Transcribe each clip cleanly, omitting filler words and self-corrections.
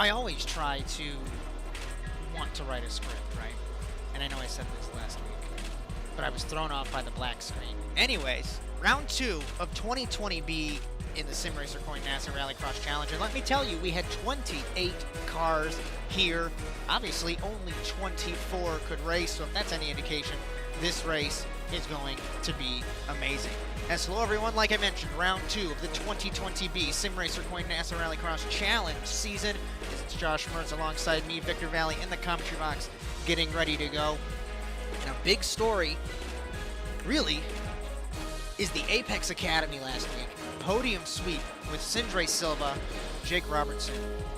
I always try to want to write a script, right? And I know I said this last week, but I was thrown off by the black screen. Anyways, round 2 of 2020B in the Simracer Coin NASA RallyCross Challenge. And let me tell you, we had 28 cars here. Obviously, only 24 could race, so if that's any indication, this race is going to be amazing. As hello everyone, like I mentioned, round 2 of the 2020B Simracer Coin NASA RallyCross Challenge season. It's Josh Mertz alongside me, Victor Vallee, in the commentary box, getting ready to go. And a big story, really, is the Apex Academy last week. Podium sweep with Sindre Silva, Jake Robertson,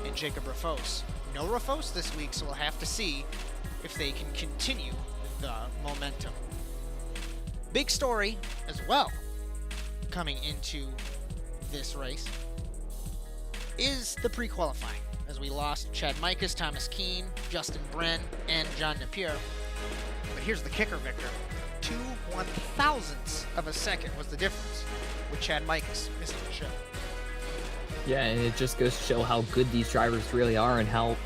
and Jacob Rafos. No Rafos this week, so we'll have to see if they can continue the momentum. Big story as well coming into this race is the pre-qualifying, as we lost Chad Mikas, Thomas Keane, Justin Bren, and John Napier. But here's the kicker, Victor. 2 1,000ths of a second was the difference with Chad Mikas missing the show. Yeah, and it just goes to show how good these drivers really are and how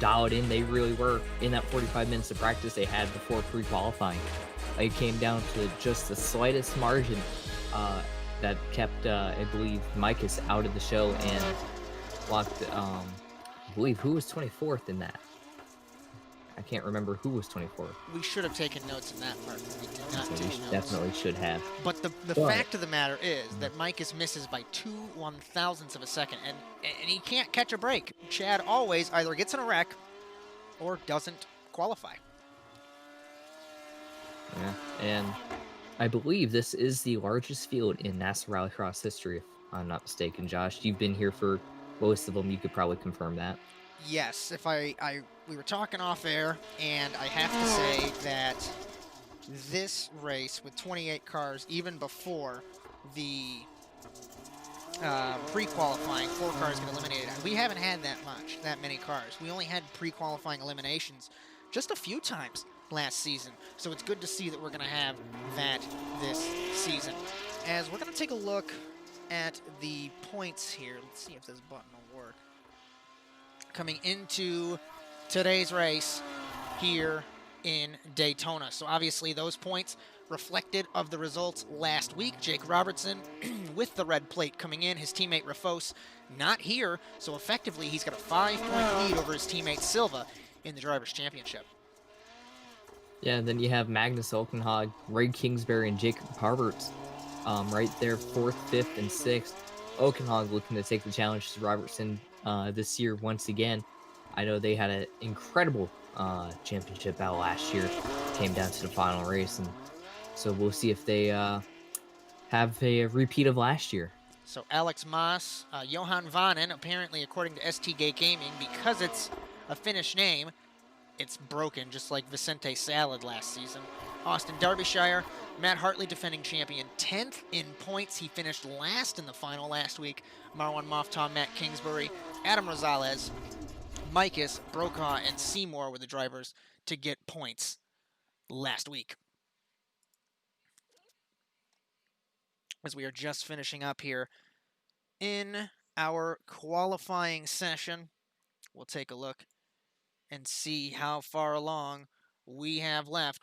dialed in they really were in that 45 minutes of practice they had before pre-qualifying. It came down to just the slightest margin that kept, I believe, Mikas out of the show and locked, I believe, who was 24th in that? I can't remember who was 24th. We should have taken notes in that part. We did not take notes. Definitely should have. But the fact of the matter is that Mikas misses by 2 1,000ths of a second, and he can't catch a break. Chad always either gets in a wreck or doesn't qualify. Yeah, and I believe this is the largest field in NASA Rallycross history, if I'm not mistaken. Josh, you've been here for most of them. You could probably confirm that. Yes, if we were talking off air, and I have to say that this race with 28 cars, even before the pre-qualifying, 4 cars get eliminated. We haven't had that many cars. We only had pre-qualifying eliminations just a few times last season, so it's good to see that we're going to have that this season. As we're going to take a look at the points here. Let's see if this button will work. Coming into today's race here in Daytona. So obviously those points reflected of the results last week. Jake Robertson with the red plate coming in. His teammate Rafos not here, so effectively he's got a 5-point lead over his teammate Silva in the Drivers' Championship. Yeah, and then you have Magnus Olkenhag, Ray Kingsbury, and Jacob Harberts right there, 4th, 5th, and 6th. Olkenhag looking to take the challenge to Robertson this year once again. I know they had an incredible championship battle last year. Came down to the final race, and so we'll see if they have a repeat of last year. So Alex Moss, Johan Vanen, apparently according to STG Gaming, because it's a Finnish name, it's broken, just like Vicente Salad last season. Austin Derbyshire, Matt Hartley, defending champion, 10th in points. He finished last in the final last week. Marwan Moftaw, Matt Kingsbury, Adam Rosales, Mikas, Brokaw, and Seymour were the drivers to get points last week. As we are just finishing up here in our qualifying session, we'll take a look and see how far along we have left.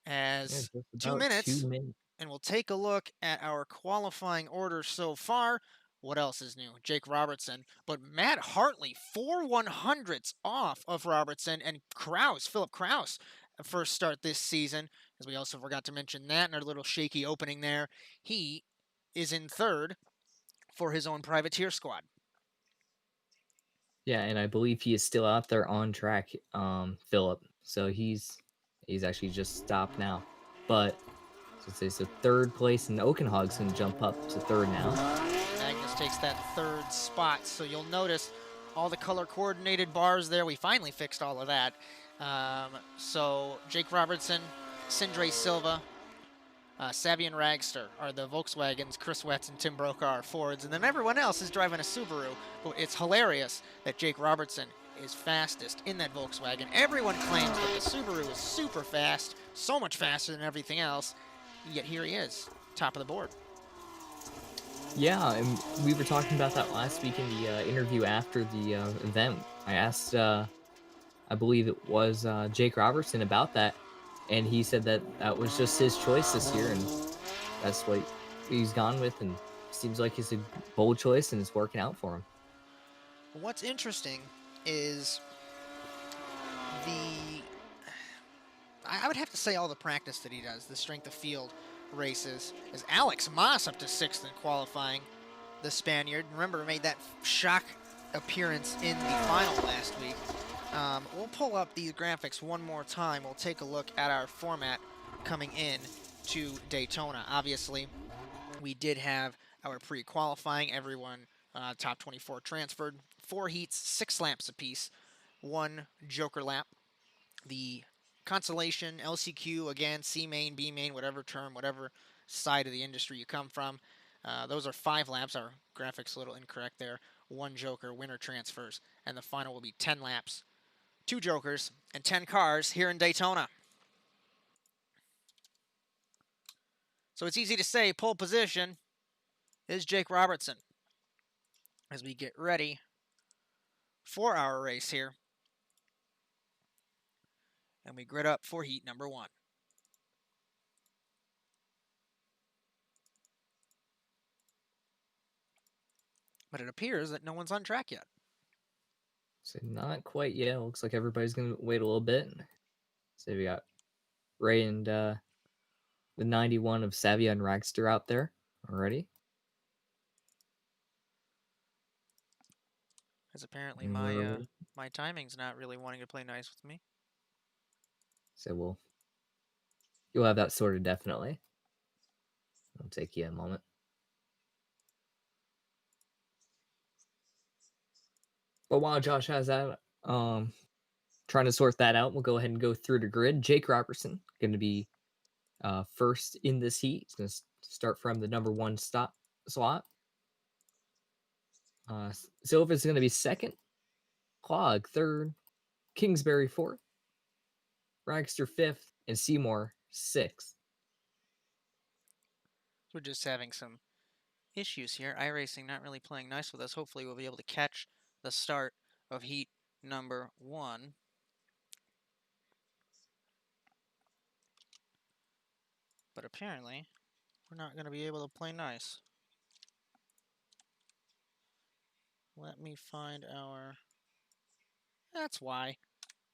As 2 minutes, and we'll take a look at our qualifying order so far. What else is new? Jake Robertson, but Matt Hartley, 4 100ths off of Robertson, and Philip Kraus, first start this season, as we also forgot to mention that in our little shaky opening there. He is in 3rd for his own privateer squad. Yeah, and I believe he is still out there on track, Philip. So he's actually just stopped now. But so 3rd place, and Okenhog's going to jump up to 3rd now. Magnus takes that 3rd spot. So you'll notice all the color-coordinated bars there. We finally fixed all of that. So Jake Robertson, Sindre Silva, Savian Ragster are the Volkswagens, Chris Wetz and Tim Brokaw are Fords, and then everyone else is driving a Subaru. But it's hilarious that Jake Robertson is fastest in that Volkswagen. Everyone claims that the Subaru is super fast, so much faster than everything else, yet here he is, top of the board. Yeah, and we were talking about that last week in the interview after the event. I asked, I believe it was Jake Robertson about that, and he said that that was just his choice this year, and that's what he's gone with, and seems like it's a bold choice, and it's working out for him. What's interesting is I would have to say all the practice that he does, the strength of field races, is Alex Moss up to 6th in qualifying, the Spaniard. Remember, made that shock appearance in the final last week. We'll pull up these graphics one more time. We'll take a look at our format coming in to Daytona. Obviously, we did have our pre-qualifying. Everyone, top 24 transferred. 4 heats, 6 laps apiece, 1 joker lap. The consolation, LCQ, again, C main, B main, whatever term, whatever side of the industry you come from. Those are 5 laps. Our graphics a little incorrect there. 1 joker, winner transfers, and the final will be 10 laps, 2 jokers, and 10 cars here in Daytona. So it's easy to say pole position is Jake Robertson as we get ready for our race here. And we grid up for heat number 1. But it appears that no one's on track yet. So not quite yet. Looks like everybody's going to wait a little bit. So we got Ray and the 91 of Savia and Ragster out there already. Because apparently my timing's not really wanting to play nice with me. So you'll have that sorted definitely. It'll take you a moment. But while Josh has that, trying to sort that out, we'll go ahead and go through the grid. Jake Robertson going to be first in this heat. He's going to start from the number 1 slot. Silva's going to be second. Clog third. Kingsbury fourth. Ragster fifth. And Seymour sixth. We're just having some issues here. iRacing not really playing nice with us. Hopefully we'll be able to catch the start of heat number 1. But apparently we're not going to be able to play nice. Let me find our... That's why.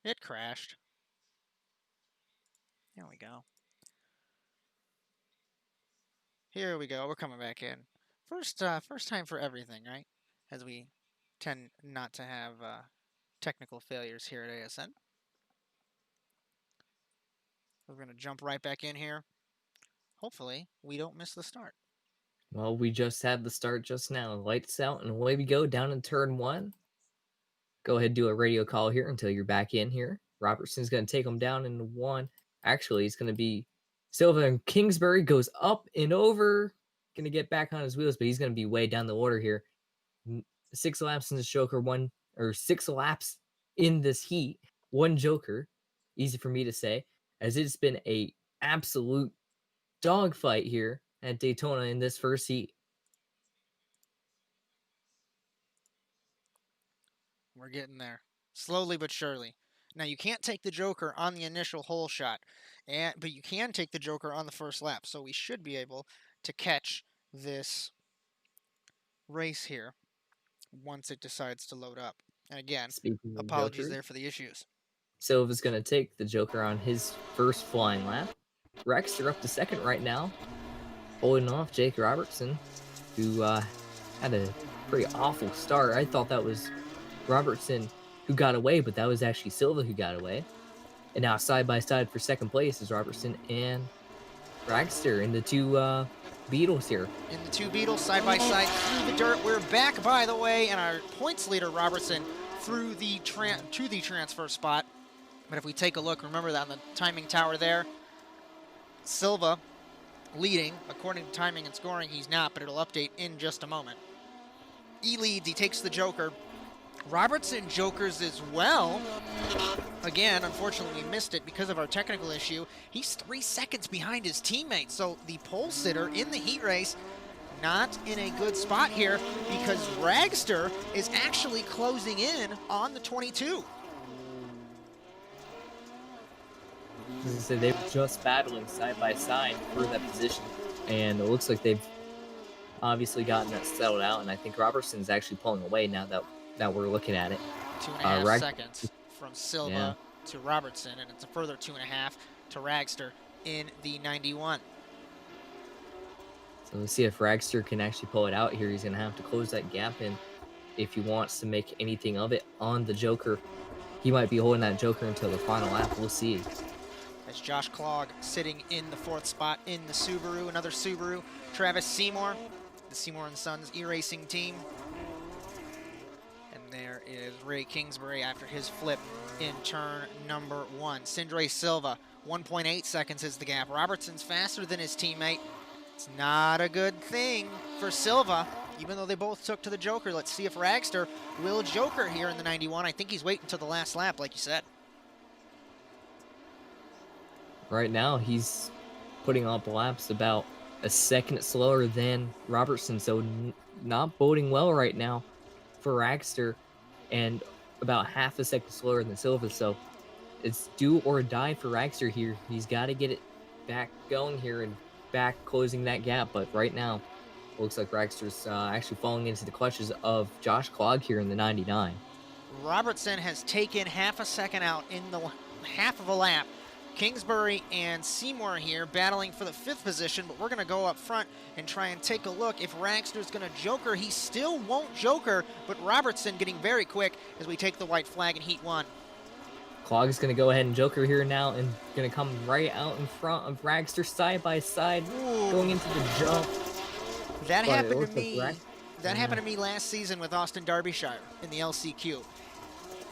It crashed. There we go. Here we go. We're coming back in. First time for everything, right? As we tend not to have technical failures here at ASN. We're going to jump right back in here. Hopefully, we don't miss the start. Well, we just had the start just now. Lights out, and away we go down in turn 1. Go ahead and do a radio call here until you're back in here. Robertson's going to take him down in 1. Actually, it's going to be Silva, and Kingsbury goes up and over. Going to get back on his wheels, but he's going to be way down the order here. 6 laps in this joker, 6 laps in this heat, 1 joker. Easy for me to say, as it's been a absolute dogfight here at Daytona in this first heat. We're getting there. Slowly but surely. Now, you can't take the joker on the initial hole shot, but you can take the joker on the first lap, so we should be able to catch this race here once it decides to load up. And again, apologies there for the issues. Silva's going to take the joker on his first flying lap. Rex, you're up to second right now, holding off Jake Robertson, who had a pretty awful start. I thought that was Robertson who got away, but that was actually Silva who got away. And now side by side for second place is Robertson and Ragster in the 2 Beetles here. In the 2 Beetles side by side through the dirt. We're back, by the way, and our points leader Robertson through the to the transfer spot. But if we take a look, remember that on the timing tower there, Silva leading. According to timing and scoring, he's not, but it'll update in just a moment. He leads, he takes the joker. Robertson jokers as well. Again, unfortunately, we missed it because of our technical issue. He's 3 seconds behind his teammate, so the pole sitter in the heat race not in a good spot here because Ragster is actually closing in on the 22. As I said, they were just battling side by side for that position, and it looks like they've obviously gotten that settled out, and I think Robertson's actually pulling away now that we're looking at it. 2.5 seconds from Silva to Robertson, and it's a further 2.5 to Ragster in the 91. So let's see if Ragster can actually pull it out here. He's going to have to close that gap in if he wants to make anything of it on the Joker. He might be holding that Joker until the final lap. We'll see. As Josh Klog sitting in the 4th spot in the Subaru, another Subaru. Travis Seymour, the Seymour & Sons e-racing team. And there is Ray Kingsbury after his flip in turn number 1. Sindre Silva, 1.8 seconds is the gap. Robertson's faster than his teammate. It's not a good thing for Silva, even though they both took to the Joker. Let's see if Ragster will Joker here in the 91. I think he's waiting until the last lap, like you said. Right now, he's putting up laps about a second slower than Robertson, so not boding well right now for Ragster, and about half a second slower than Silva, so it's do or die for Ragster here. He's got to get it back going here and back closing that gap, but right now, it looks like Ragster's actually falling into the clutches of Josh Klog here in the 99. Robertson has taken half a second out in the half of a lap. Kingsbury and Seymour here battling for the 5th position, but we're going to go up front and try and take a look if Ragster's going to Joker. He still won't Joker, but Robertson getting very quick as we take the white flag in Heat 1. Klog is going to go ahead and Joker here now and going to come right out in front of Ragster side by side, going into the jump. That happened to me. That happened to me last season with Austin Derbyshire in the LCQ.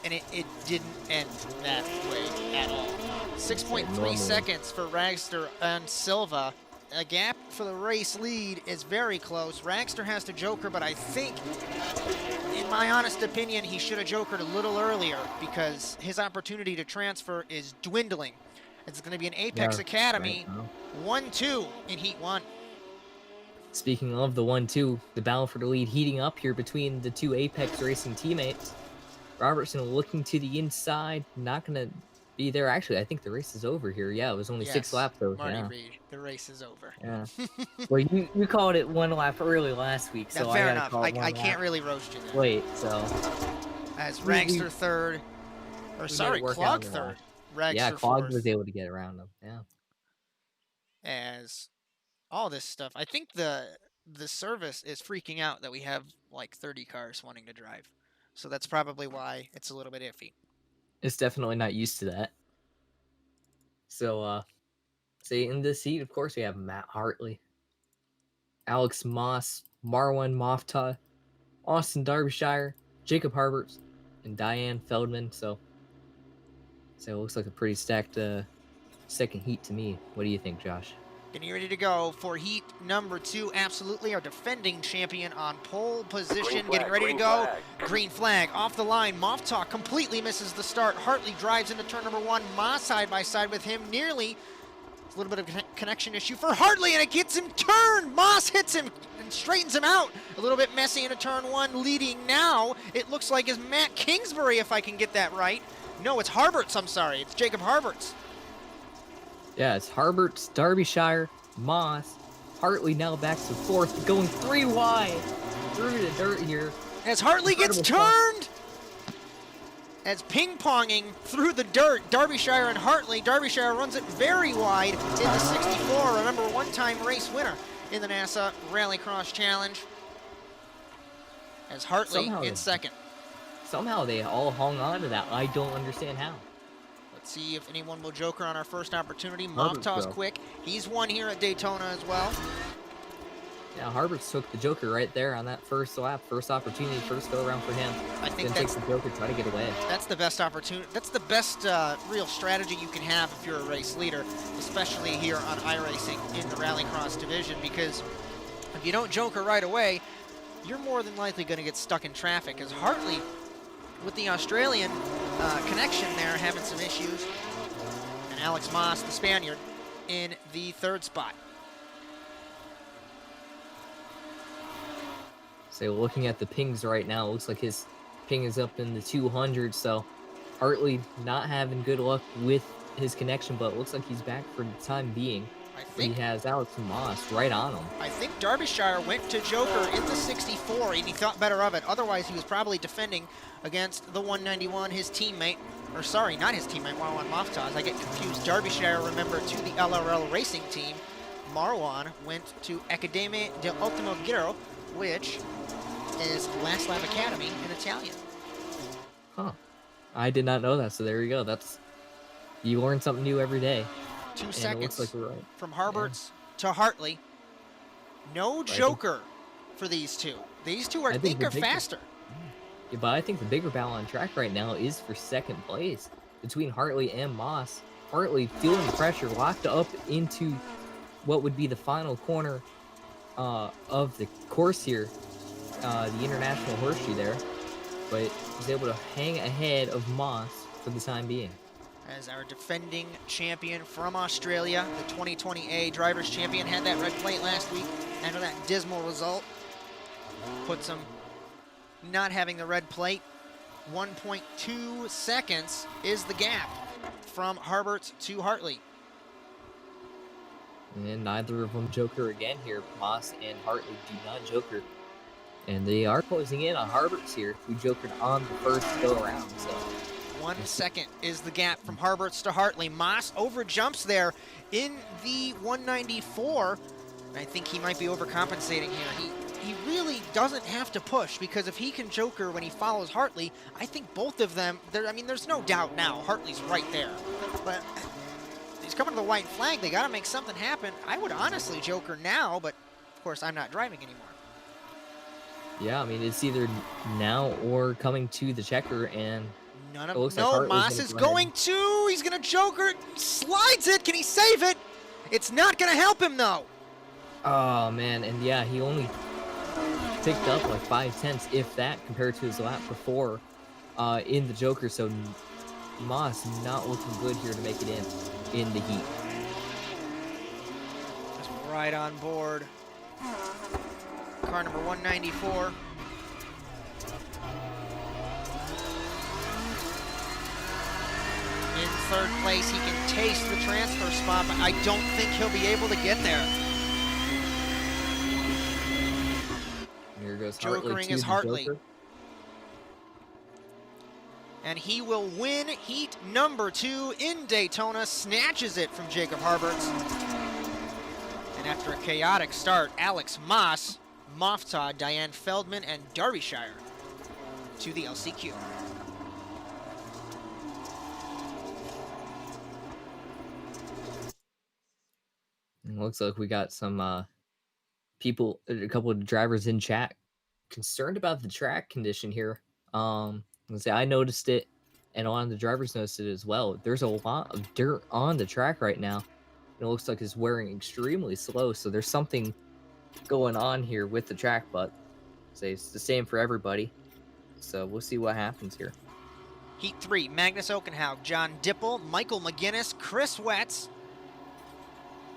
And it didn't end that way at all. 6.3 seconds for Ragster and Silva. A gap for the race lead is very close. Ragster has to Joker, but I think, in my honest opinion, he should have Jokered a little earlier because his opportunity to transfer is dwindling. It's going to be an Apex Academy 1-2 in Heat 1. Speaking of the 1-2, the battle for the lead heating up here between the two Apex Racing teammates. Robertson looking to the inside, not going to be there. Actually, I think the race is over here. Yeah, it was only 6 laps though. Marty Reed, the race is over. Yeah. Well, you called it 1 lap early last week, so fair enough. I can't really roast you there. Wait, so as Ragster third, or sorry, Klog third. Ragster Klog fourth. was able to get around them. Yeah. As all this stuff, I think the service is freaking out that we have like 30 cars wanting to drive. So that's probably why it's a little bit iffy. It's definitely not used to that. So, in this seat, of course, we have Matt Hartley, Alex Moss, Marwan Mofta, Austin Derbyshire, Jacob Harberts, and Diane Feldman. So it looks like a pretty stacked second heat to me. What do you think, Josh? Getting ready to go for heat number 2. Absolutely our defending champion on pole position. Getting ready to go. Green flag off the line. Mofta completely misses the start. Hartley drives into turn number 1. Moss side by side with him. Nearly. It's a little bit of a connection issue for Hartley, and it gets him turned. Moss hits him and straightens him out. A little bit messy into turn 1. Leading now, it looks like, is Matt Kingsbury, if I can get that right. No, it's Harberts. I'm sorry. It's Jacob Harberts. Yeah, it's Harberts, Derbyshire, Moss, Hartley now back to 4th, going 3 wide through the dirt here. As Hartley gets turned! As ping-ponging through the dirt, Derbyshire and Hartley. Derbyshire runs it very wide in the 64. Remember, one-time race winner in the NASA RallyCross Challenge. As Hartley in second. Somehow they all hung on to that. I don't understand how. Let's see if anyone will Joker on our first opportunity. Mofta's quick. He's won here at Daytona as well. Yeah, Harberts took the Joker right there on that first lap, first opportunity, first go around for him. I think then takes the Joker, try to get away. That's the best opportunity. That's the best real strategy you can have if you're a race leader, especially here on iRacing in the Rallycross division, because if you don't Joker right away, you're more than likely going to get stuck in traffic. As Hartley, with the Australian connection there, having some issues, and Alex Moss, the Spaniard, in the 3rd spot. So looking at the pings right now, it looks like his ping is up in the 200. So Hartley not having good luck with his connection, but it looks like he's back for the time being. He has Alex Moss right on him. I think Derbyshire went to Joker in the 64, and he thought better of it. Otherwise, he was probably defending against the 191, his teammate. Or sorry, not his teammate, Marwan Moftaz. I get confused. Derbyshire, remember, to the LRL racing team. Marwan went to Accademia del Ultimo Giro, which is Last Lap Academy in Italian. Huh. I did not know that, so there you go. You learn something new every day. 2 seconds like we're right. from Harberts to Hartley. No Joker for these two. These two are faster. Yeah, but I think the bigger battle on track right now is for second place between Hartley and Moss. Hartley feeling the pressure, locked up into what would be the final corner of the course here, the International Horseshoe there, but he's able to hang ahead of Moss for the time being. As our defending champion from Australia, the 2020A Drivers' Champion, had that red plate last week after that dismal result. Puts him not having the red plate. 1.2 seconds is the gap from Harberts to Hartley. And neither of them Joker again here. Moss and Hartley do not Joker. And they are closing in on Harberts here, who Jokered on the first go around. So 1 second is the gap from Harberts to Hartley. Moss overjumps there in the 194. I think he might be overcompensating here. He really doesn't have to push, because if he can Joker when he follows Hartley, I think both of them, I mean, there's no doubt now. Hartley's right there. But he's coming to the white flag. They got to make something happen. I would honestly Joker now, but of course I'm not driving anymore. Yeah, I mean, it's either now or coming to the checker, and none of no, Moss is going to. He's going to Joker. Slides it. Can he save it? It's not going to help him, though. Oh, man. And yeah, he only picked up like 5/10, if that, compared to his lap before in the Joker. So Moss not looking good here to make it in the heat. Just right on board. Car number 194. In third place, he can taste the transfer spot, but I don't think he'll be able to get there. Here goes Jokering is Hartley. And he will win heat number 2 in Daytona, snatches it from Jacob Harberts. And after a chaotic start, Alex Moss, Moftad, Diane Feldman, and Derbyshire to the LCQ. Looks like we got some people, a couple of drivers in chat concerned about the track condition here. Let's say I noticed it, and a lot of the drivers noticed it as well. There's a lot of dirt on the track right now. It looks like it's wearing extremely slow, so there's something going on here with the track, but say it's the same for everybody. So we'll see what happens here. Heat 3, Magnus Okenhaug, John Dipple, Michael McGinnis, Chris Wetz.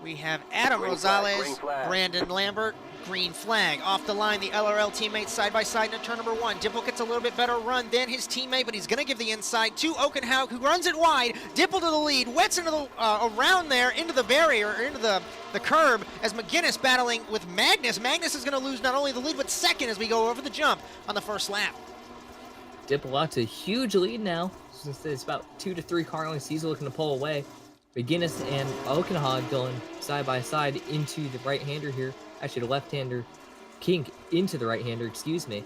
We have Adam Rosales, Brandon Lambert, green flag. Off the line, the LRL teammates side by side in turn number 1. Dipple gets a little bit better run than his teammate, but he's going to give the inside to Okenhaug, who runs it wide. Dipple to the lead, Wetz into the around there, into the barrier, into the curb, as McGinnis battling with Magnus. Magnus is going to lose not only the lead, but second as we go over the jump on the first lap. Dipple out to a huge lead now. It's about 2 to 3 car lengths he's looking to pull away. McGinnis and Okenhaug going side by side into the right-hander here. Actually, the left-hander kink into the right-hander, excuse me.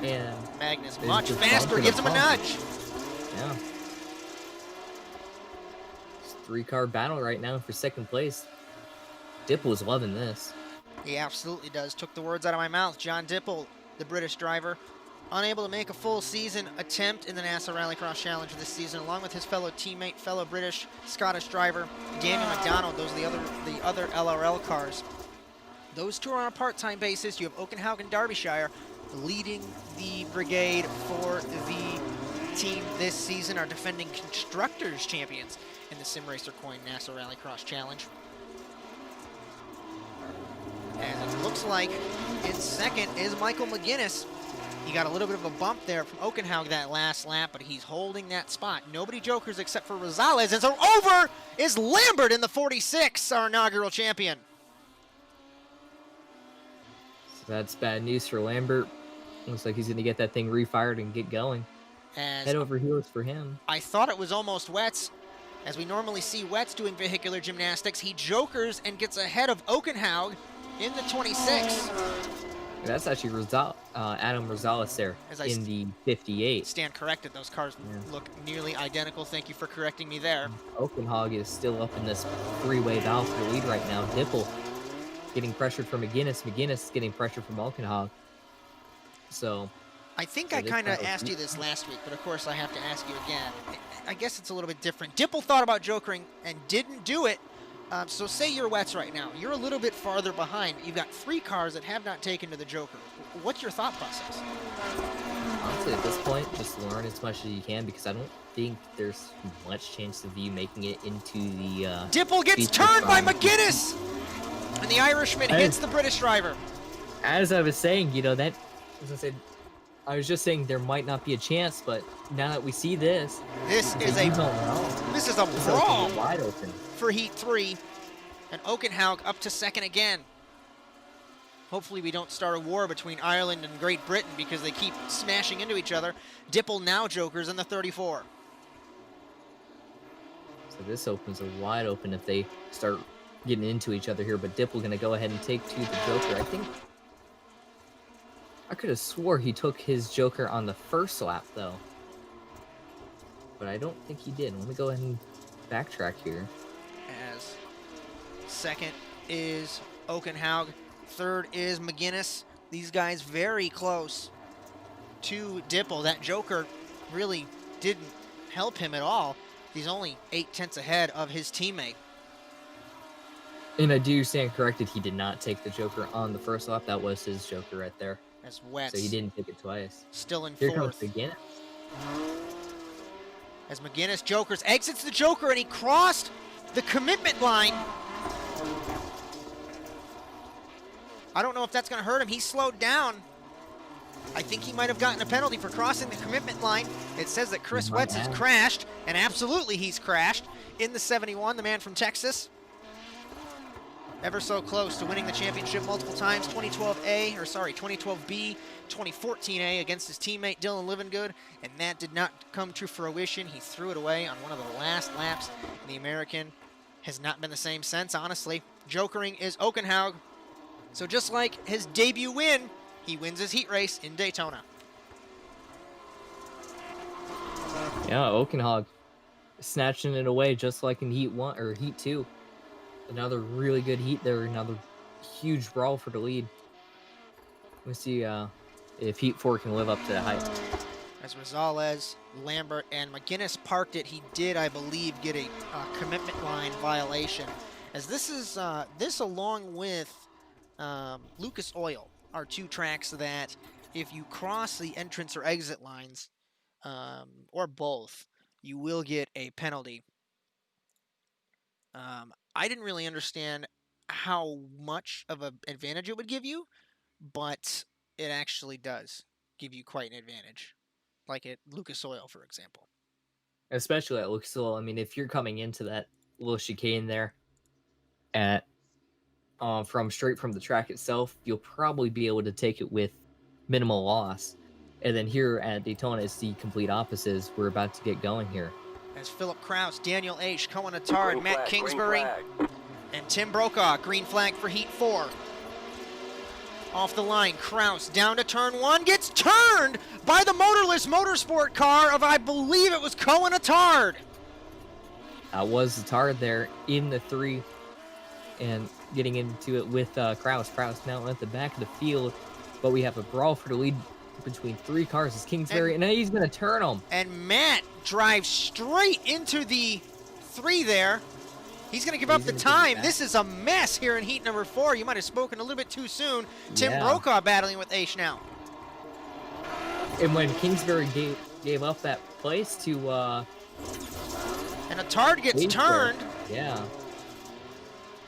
And Magnus much faster, gives him a nudge. Yeah. It's a 3-car battle right now for second place. Dipple is loving this. He absolutely does. Took the words out of my mouth. John Dipple, the British driver, unable to make a full season attempt in the NASA Rallycross Challenge this season, along with his fellow teammate, fellow British, Scottish driver, Daniel McDonald. Those are the other LRL cars. Those two are on a part-time basis. You have Okenhaug and Derbyshire leading the brigade for the team this season, our defending Constructors champions in the Simracer Coin NASA Rallycross Challenge. And it looks like In second is Michael McGinnis. He got a little bit of a bump there from Okenhaug that last lap, but he's holding that spot. Nobody jokers except for Rosales, and so over is Lambert in the 46, our inaugural champion. So that's bad news for Lambert. Looks like he's going to get that thing refired and get going. Head over heels for him. I thought it was almost Wetz. As we normally see Wetz doing vehicular gymnastics, he jokers and gets ahead of Okenhaug in the 26. That's actually Adam Rosales there in the 58. Stand corrected. Those cars look nearly identical. Thank you for correcting me there. Okenhaug is still up in this three-way battle for the lead right now. Dipple getting pressured from McGinnis. McGinnis getting pressure from Okenhaug. So I think I kind of asked you this last week, but of course I have to ask you again. I guess it's a little bit different. Dipple thought about jokering and didn't do it. So say you're Wetz right now. You're a little bit farther behind. You've got 3 cars that have not taken to the joker. What's your thought process? Honestly, at this point, just learn as much as you can, because I don't think there's much chance of you making it into the... Dipple gets turned by McGinnis! And the Irishman hits the British driver. As I was saying, you know, that... As I said, I was just saying there might not be a chance, but now that we see this... This is a brawl wide open for Heat 3, and Okenhaug up to second again. Hopefully we don't start a war between Ireland and Great Britain because they keep smashing into each other. Dipple now jokers in the 34. So this opens a wide open if they start getting into each other here, but Dipple gonna go ahead and take to the joker. I think I could have swore he took his joker on the first lap though, but I don't think he did. Let me go ahead and backtrack here. As second is Okenhaug, third is McGinnis. These guys very close to Dipple. That joker really didn't help him at all. He's only 0.8 ahead of his teammate. And I do stand corrected, he did not take the joker on the first lap. That was his joker right there. As Wetz. So he didn't take it twice. Still in Here fourth. Comes McGinnis. As McGinnis jokers, exits the joker, and he crossed the commitment line. I don't know if that's going to hurt him. He slowed down. I think he might have gotten a penalty for crossing the commitment line. It says that Chris Wetz has crashed, and absolutely he's crashed in the 71, the man from Texas. Ever so close to winning the championship multiple times, 2012B, 2014A against his teammate Dylan Livengood, and that did not come to fruition. He threw it away on one of the last laps, and the American has not been the same since, honestly. Jokering is Okenhaug, so just like his debut win, he wins his heat race in Daytona. Yeah, Okenhaug snatching it away just like in Heat 1 or Heat 2. Another really good heat there, another huge brawl for the lead. Let's see if Heat 4 can live up to the hype. As Rosales, Lambert, and McGinnis parked it, he did, I believe, get a commitment line violation. As this is, this along with Lucas Oil are 2 tracks that if you cross the entrance or exit lines, or both, you will get a penalty. I didn't really understand how much of an advantage it would give you, but it actually does give you quite an advantage, like at Lucas Oil, for example. Especially at Lucas Oil. I mean, if you're coming into that little chicane there at straight from the track itself, you'll probably be able to take it with minimal loss. And then here at Daytona, it's the complete opposite. We're about to get going here. As Philip Kraus, Daniel H., Cohen Attard, Matt Kingsbury, and Tim Brokaw, green flag for Heat 4. Off the line, Kraus down to turn 1, gets turned by the motorless motorsport car of, I believe it was Cohen Attard. That was Attard there in the 3 and getting into it with Kraus. Kraus now at the back of the field, but we have a brawl for the lead between 3 cars. It's Kingsbury, and now he's going to turn him. And Matt drives straight into the 3 there. He's going to give up the time. This is a mess here in heat number 4. You might have spoken a little bit too soon. Tim Brokaw battling with Aish now. And when Kingsbury gave up that place to... and Attard gets turned. Yeah.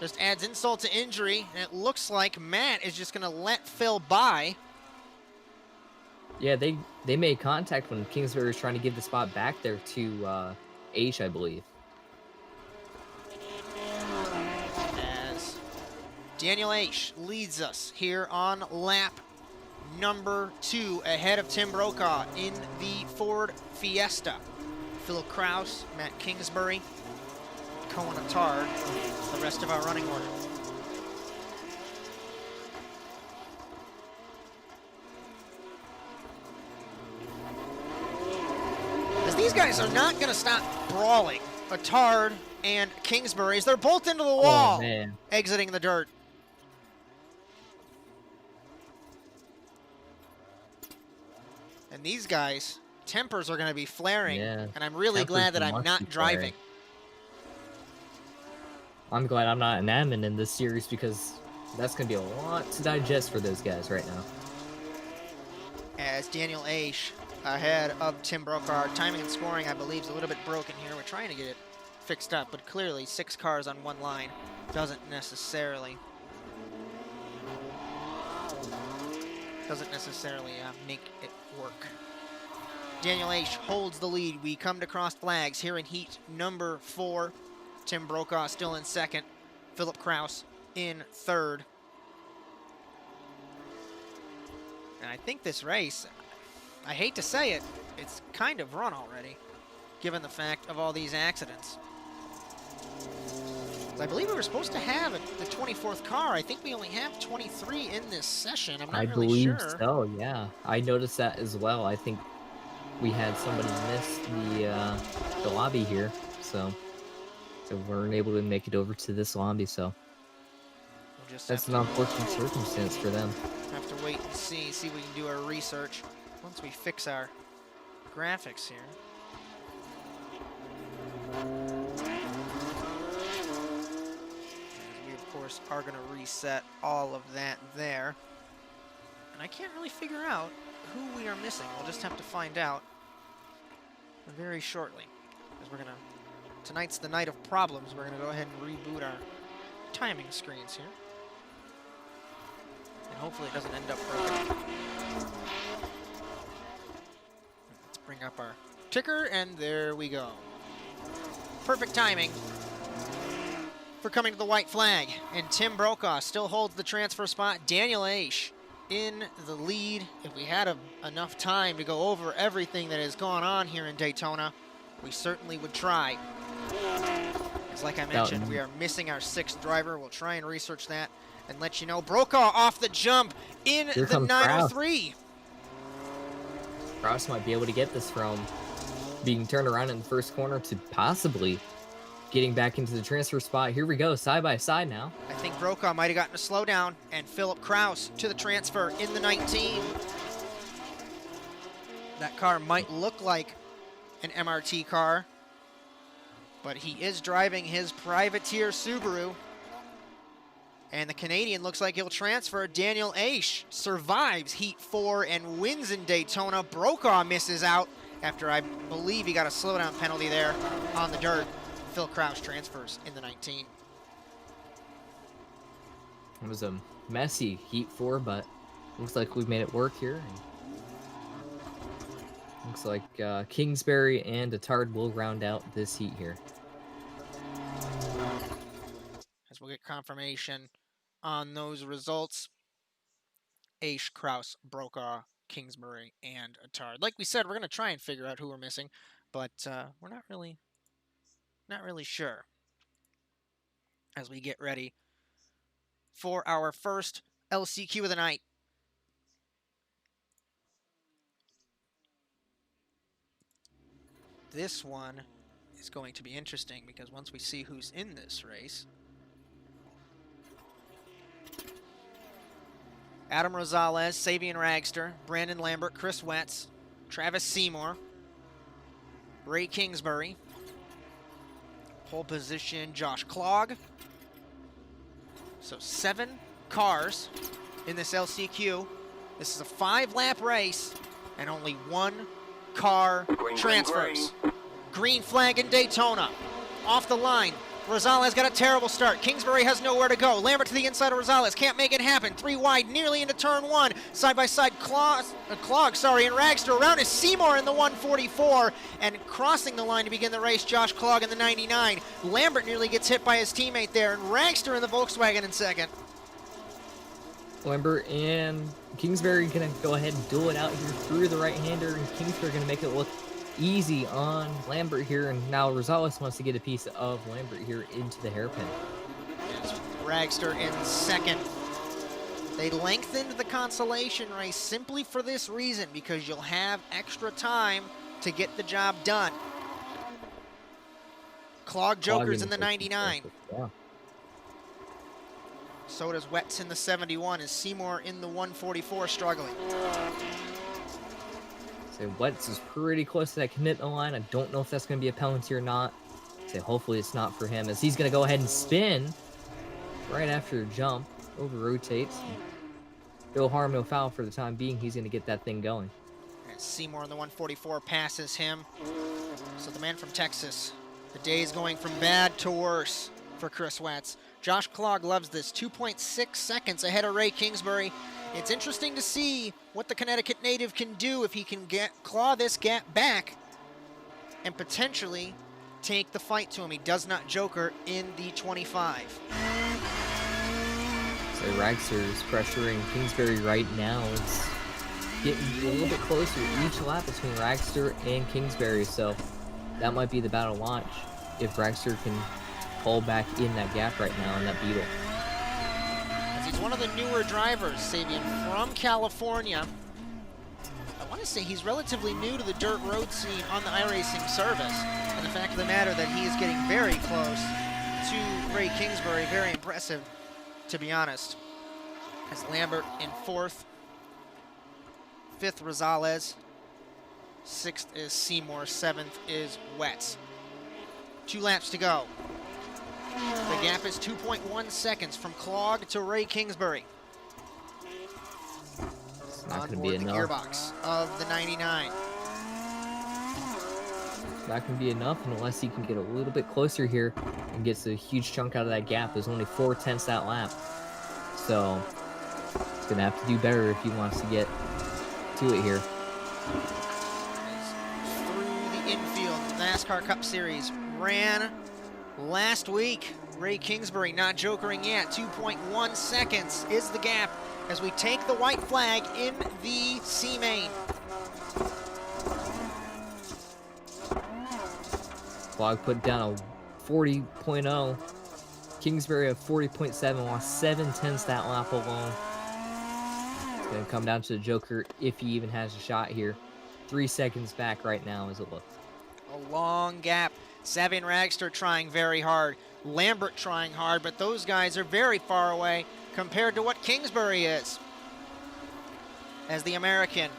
just adds insult to injury, and it looks like Matt is just going to let Phil by. Yeah, they made contact when Kingsbury was trying to give the spot back there to H, I believe. As Daniel H leads us here on lap number 2 ahead of Tim Brokaw in the Ford Fiesta. Philip Kraus, Matt Kingsbury, Cohen Attard, the rest of our running order. As these guys are not going to stop brawling, Attard and Kingsbury's, they're both into the wall, exiting the dirt. And these guys, tempers are going to be flaring, and I'm really glad that I'm not driving. I'm glad I'm not an admin in this series because that's going to be a lot to digest for those guys right now. As Daniel H ahead of Tim Brokaw. Timing and scoring, I believe, is a little bit broken here. We're trying to get it fixed up, but clearly 6 cars on one line doesn't necessarily make it work. Daniel H holds the lead. We come to cross flags here in heat number 4. Tim Brokaw still in second. Philip Kraus in third. And I think this race, I hate to say it, it's kind of run already, given the fact of all these accidents. I believe we were supposed to have the 24th car. I think we only have 23 in this session. I'm not really sure. I believe so, yeah. I noticed that as well. I think we had somebody miss the lobby here, so we weren't able to make it over to this lobby, so that's an unfortunate circumstance for them. Have to wait and see if we can do our research once we fix our graphics here. We, of course, are going to reset all of that there. And I can't really figure out who we are missing. We'll just have to find out very shortly. Because we're going to, tonight's the night of problems. We're going to go ahead and reboot our timing screens here. And hopefully it doesn't end up broken. Let's bring up our ticker, and there we go. Perfect timing for coming to the white flag. And Tim Brokaw still holds the transfer spot. Daniel Aish in the lead. If we had enough time to go over everything that has gone on here in Daytona, we certainly would try. Because like I mentioned, we are missing our 6th driver. We'll try and research that and let you know. Brokaw off the jump in the 903. Kraus might be able to get this from being turned around in the first corner to possibly getting back into the transfer spot. Here we go, side by side now. I think Brokaw might have gotten a slowdown, and Philip Kraus to the transfer in the 19. That car might look like an MRT car, but he is driving his privateer Subaru. And the Canadian looks like he'll transfer. Daniel Aish survives Heat 4 and wins in Daytona. Brokaw misses out after I believe he got a slowdown penalty there on the dirt. Phil Kraus transfers in the 19. It was a messy Heat 4, but looks like we've made it work here. Looks like Kingsbury and Attard will round out this heat here. As we'll get confirmation on those results. Aish, Kraus, Brokaw, Kingsbury, and Attard. Like we said, we're going to try and figure out who we're missing, but we're not really sure as we get ready for our first LCQ of the night. This one is going to be interesting because once we see who's in this race, Adam Rosales, Sabian Ragster, Brandon Lambert, Chris Wetz, Travis Seymour, Ray Kingsbury, pole position Josh Clogg. So 7 cars in this LCQ. This is a 5-lap race and only 1 car transfers. Green flag in Daytona. Off the line, Rosales got a terrible start. Kingsbury has nowhere to go. Lambert to the inside of Rosales. Can't make it happen. 3 wide, nearly into turn 1. Side-by-side Clog, and Ragster around is Seymour in the 144. And crossing the line to begin the race, Josh Clog in the 99. Lambert nearly gets hit by his teammate there. And Ragster in the Volkswagen in second. Lambert and Kingsbury going to go ahead and duel it out here through the right-hander. And Kingsbury going to make it look easy on Lambert here, and now Rosales wants to get a piece of Lambert here into the hairpin. It's Ragster in second. They lengthened the consolation race simply for this reason, because you'll have extra time to get the job done. Clog Joker's in the 99. Yeah. So does Wetz in the 71, as Seymour in the 144 struggling. So Wetz is pretty close to that commitment line. I don't know if that's going to be a penalty or not. So hopefully it's not for him, as he's going to go ahead and spin right after a jump. Over rotates. No harm, no foul for the time being. He's going to get that thing going. And Seymour in the 144 passes him. So the man from Texas, the day is going from bad to worse for Chris Wetz. Josh Clog loves this. 2.6 seconds ahead of Ray Kingsbury. It's interesting to see what the Connecticut native can do if he can claw this gap back and potentially take the fight to him. He does not joker in the 25. So Ragster is pressuring Kingsbury right now. It's getting a little bit closer each lap between Ragster and Kingsbury, so that might be the battle launch if Ragster can pull back in that gap right now in that Beetle. He's one of the newer drivers, Sabian, from California. I want to say he's relatively new to the dirt road scene on the iRacing service. And the fact of the matter that he is getting very close to Ray Kingsbury, very impressive, to be honest. As Lambert in 4th, 5th Rosales, 6th is Seymour, 7th is Wetz. 2 laps to go. The gap is 2.1 seconds from Clog to Ray Kingsbury. It's not going to be the enough. gearbox of the 99. It's not going to be enough unless he can get a little bit closer here and gets a huge chunk out of that gap. There's only 4/10 that lap. So he's going to have to do better if he wants to get to it here. Through the infield, NASCAR Cup Series ran last week. Ray Kingsbury not jokering yet. 2.1 seconds is the gap as we take the white flag in the C-Main. Clog put down a 40.0. Kingsbury a 40.7, lost 7/10 that lap alone. It's going to come down to the Joker if he even has a shot here. 3 seconds back right now as it looks. A long gap. Sabian Ragster trying very hard. Lambert trying hard, but those guys are very far away compared to what Kingsbury is. As the American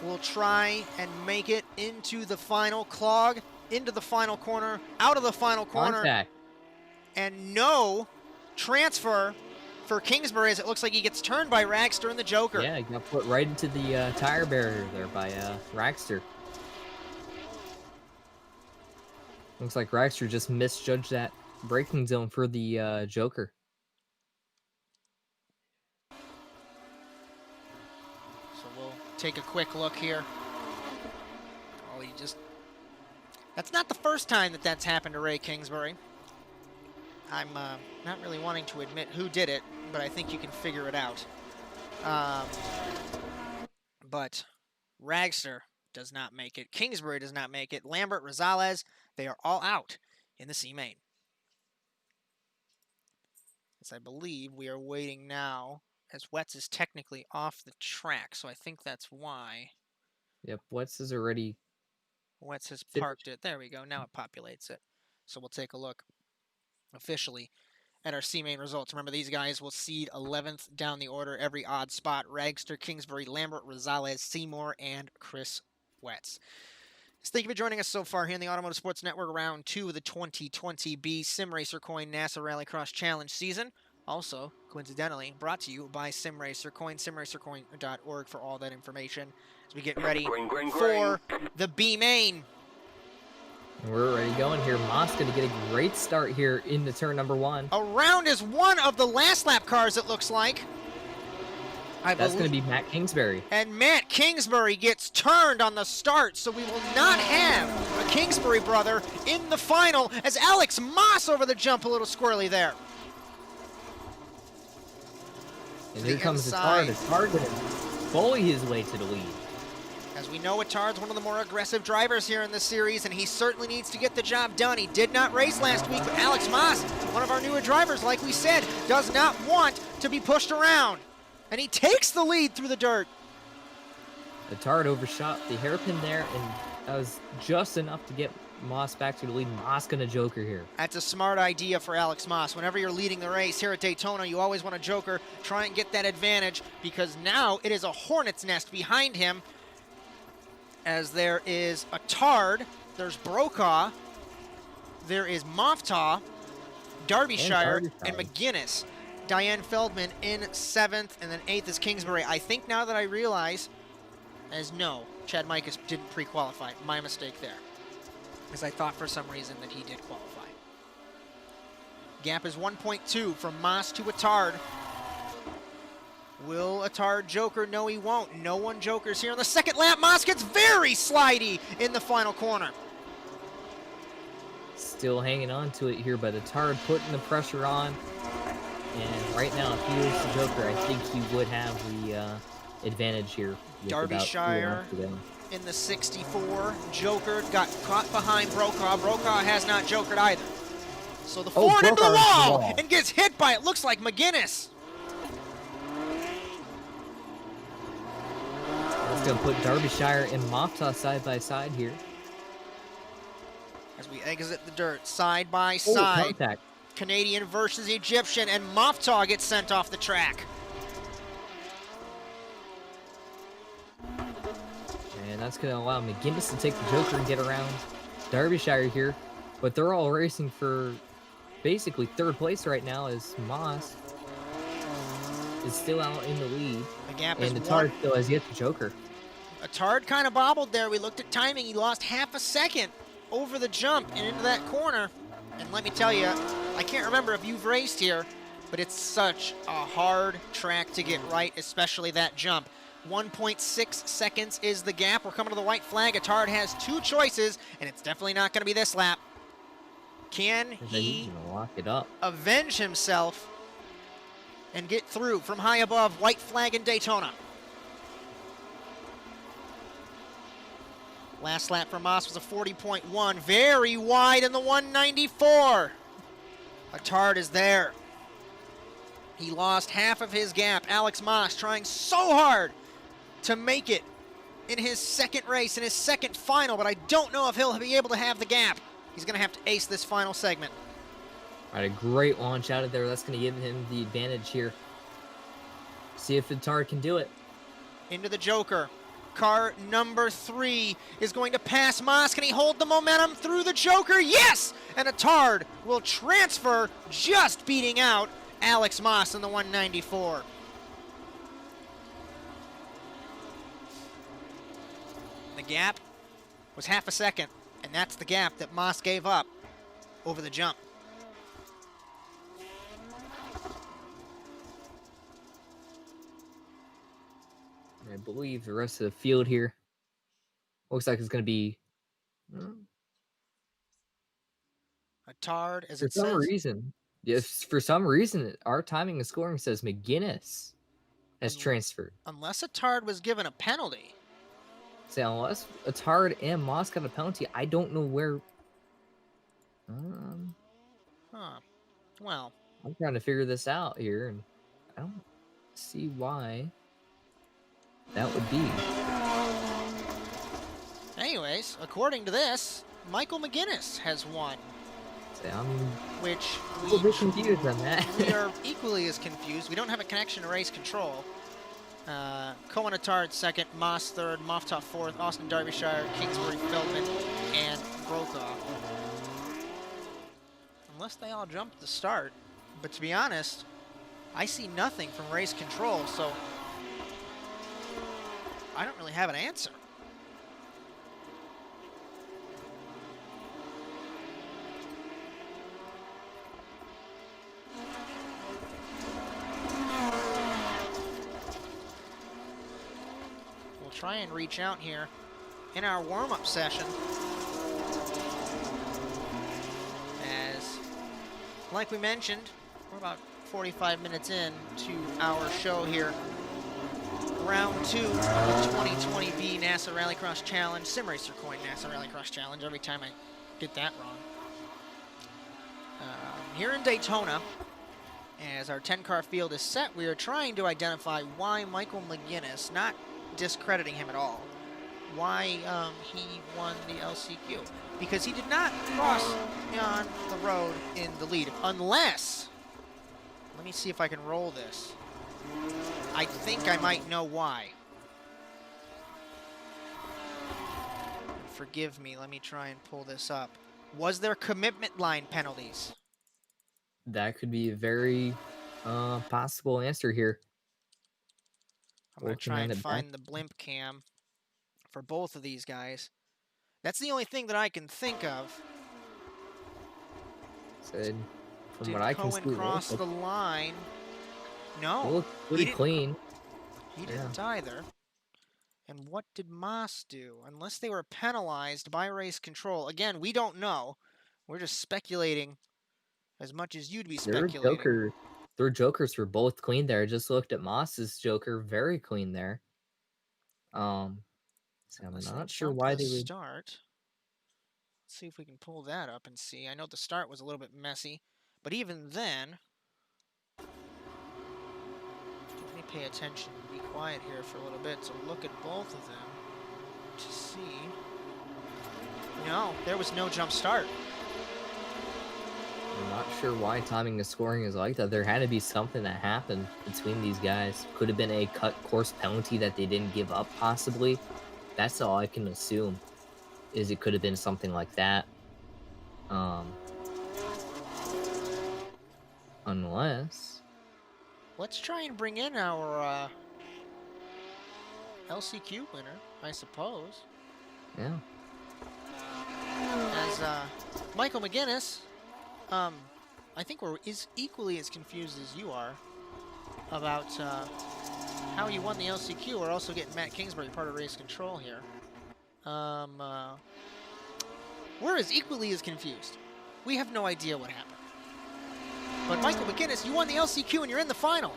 will try and make it into the final. Clog into the final corner, out of the final corner. Contact. And no transfer for Kingsbury, as it looks like he gets turned by Ragster and the Joker. Yeah, he got put right into the tire barrier there by Ragster. Looks like Ragster just misjudged that braking zone for the Joker. So we'll take a quick look here. Oh, that's not the first time that that's happened to Ray Kingsbury. I'm not really wanting to admit who did it, but I think you can figure it out. But Ragster does not make it. Kingsbury does not make it. Lambert, Rosales, they are all out in the C-Main. As I believe we are waiting now, as Wetz is technically off the track, so I think that's why. Yep, Wetz is already... Wetz has parked it. There we go. Now it populates it. So we'll take a look officially at our C-Main results. Remember, these guys will seed 11th down the order, every odd spot. Ragster, Kingsbury, Lambert, Rosales, Seymour, and Chris Wetz. So thank you for joining us so far here in the Automotive Sports Network, round 2 of the 2020B Simracer Coin NASA RallyCross Challenge season. Also, coincidentally, brought to you by Simracer Coin, simracercoin.org for all that information as we get ready for the B-Main. We're already going here. Moss going to get a great start here into turn number 1. Around is one of the last lap cars, it looks like. That's going to be Matt Kingsbury. And Matt Kingsbury gets turned on the start, so we will not have a Kingsbury brother in the final as Alex Moss over the jump, a little squirrely there. And here comes Atard. Atard going to bully his way to the lead. As we know, Atard's one of the more aggressive drivers here in this series, and he certainly needs to get the job done. He did not race last week, but Alex Moss, one of our newer drivers, like we said, does not want to be pushed around. And he takes the lead through the dirt. Atard overshot the hairpin there, and that was just enough to get Moss back to the lead. Moss going to joker here. That's a smart idea for Alex Moss. Whenever you're leading the race here at Daytona, you always want to joker, try and get that advantage, because now it is a hornet's nest behind him. As there is Atard, there's Brokaw, there is Moftaw, Derbyshire, and McGuinness. Diane Feldman in 7th, and then 8th is Kingsbury. I think now that I realize, as no, Chad Mikas didn't pre-qualify. My mistake there. Because I thought for some reason that he did qualify. Gap is 1.2 from Moss to Atard. Will Atard joker? No, he won't. No one jokers here on the second lap. Moss gets very slidey in the final corner. Still hanging on to it here, but Atard putting the pressure on. And right now, if he was the joker, I think he would have the advantage here. Derbyshire in the 64. Joker got caught behind Brokaw. Brokaw has not jokered either. So the Ford into the wall and gets hit by, it looks like, McGuinness. That's going to put Derbyshire and Moftaw side by side here. As we exit the dirt, side by side. Contact. Canadian versus Egyptian, and Moftaw gets sent off the track. And that's going to allow McGuinness to take the joker and get around Derbyshire here. But they're all racing for basically 3rd place right now, as Moss is still out in the lead. The gap and is Atard still has yet to joker. Atard kind of bobbled there. We looked at timing. He lost half a second over the jump and into that corner. And let me tell you, I can't remember if you've raced here, but it's such a hard track to get right, especially that jump. 1.6 seconds is the gap. We're coming to the white flag. Atard has 2 choices, and it's definitely not going to be this lap. Can he lock it up, avenge himself, and get through from high above? White flag in Daytona. Last lap for Moss was a 40.1, very wide in the 194. Atard is there. He lost half of his gap. Alex Moss trying so hard to make it in his second race, in his second final, but I don't know if he'll be able to have the gap. He's going to have to ace this final segment. All right, a great launch out of there. That's going to give him the advantage here. See if Atard can do it. Into the joker. Car number 3 is going to pass Moss. Can he hold the momentum through the joker? Yes! And Atard will transfer, just beating out Alex Moss in the 194. The gap was half a second, and that's the gap that Moss gave up over the jump. I believe the rest of the field here looks like it's going to be Atard, as for it some says. reason. Yes, for some reason, our timing and scoring says McGuinness has transferred. Unless Atard was given a penalty. Say, unless Atard and Moss got a penalty, I don't know where. Well, I'm trying to figure this out here, and I don't see why that would be. Anyways, according to this, Michael McGuinness has won. Say, I'm which a little bit confused on that. We are equally as confused. We don't have a connection to race control. Cohen Atard second, Moss third, Moftaw fourth, Austin Derbyshire, Kingsbury, Feldman, and Brokaw. Unless they all jumped at the start. But to be honest, I see nothing from race control, so I don't really have an answer. try and reach out here in our warm-up session. As, like we mentioned, we're about 45 minutes in to our show here. Round 2 of the 2020B NASA RallyCross Challenge, Simracer coin NASA RallyCross Challenge. Every time I get that wrong. Here in Daytona, as our 10-car field is set, we are trying to identify why Michael McGuinness, not discrediting him at all, why he won the LCQ. Because he did not cross on the road in the lead, unless, let me see if I can roll this. I think I might know why. Forgive me, let me try and pull this up. Was there commitment line penalties? That could be a very possible answer here. I'm going to try and find the blimp cam for both of these guys. That's the only thing that I can think of. Said, from Did what I can see, Cohen cross the line? No. It looked pretty clean. He didn't either. And what did Moss do? Unless they were penalized by race control. Again, we don't know. We're just speculating as much as you'd be speculating. Their jokers were both clean there. I just looked at Moss's joker, very clean there. So I'm not sure why they would start. Let's see if we can pull that up and see. I know the start was a little bit messy, but even then, let me pay attention, be quiet here for a little bit to look at both of them to see. No, there was no jump start. I'm not sure why timing the scoring is like that. There had to be something that happened between these guys. Could have been a cut course penalty that they didn't give up, possibly. That's all I can assume, is it could have been something like that. Unless... Let's try and bring in our LCQ winner, I suppose. Yeah. As Michael McGuinness, I think is equally as confused as you are about how you won the LCQ. We're also getting Matt Kingsbury part of race control here. We're as equally as confused. We have no idea what happened. But Michael McGuinness, you won the LCQ and you're in the final.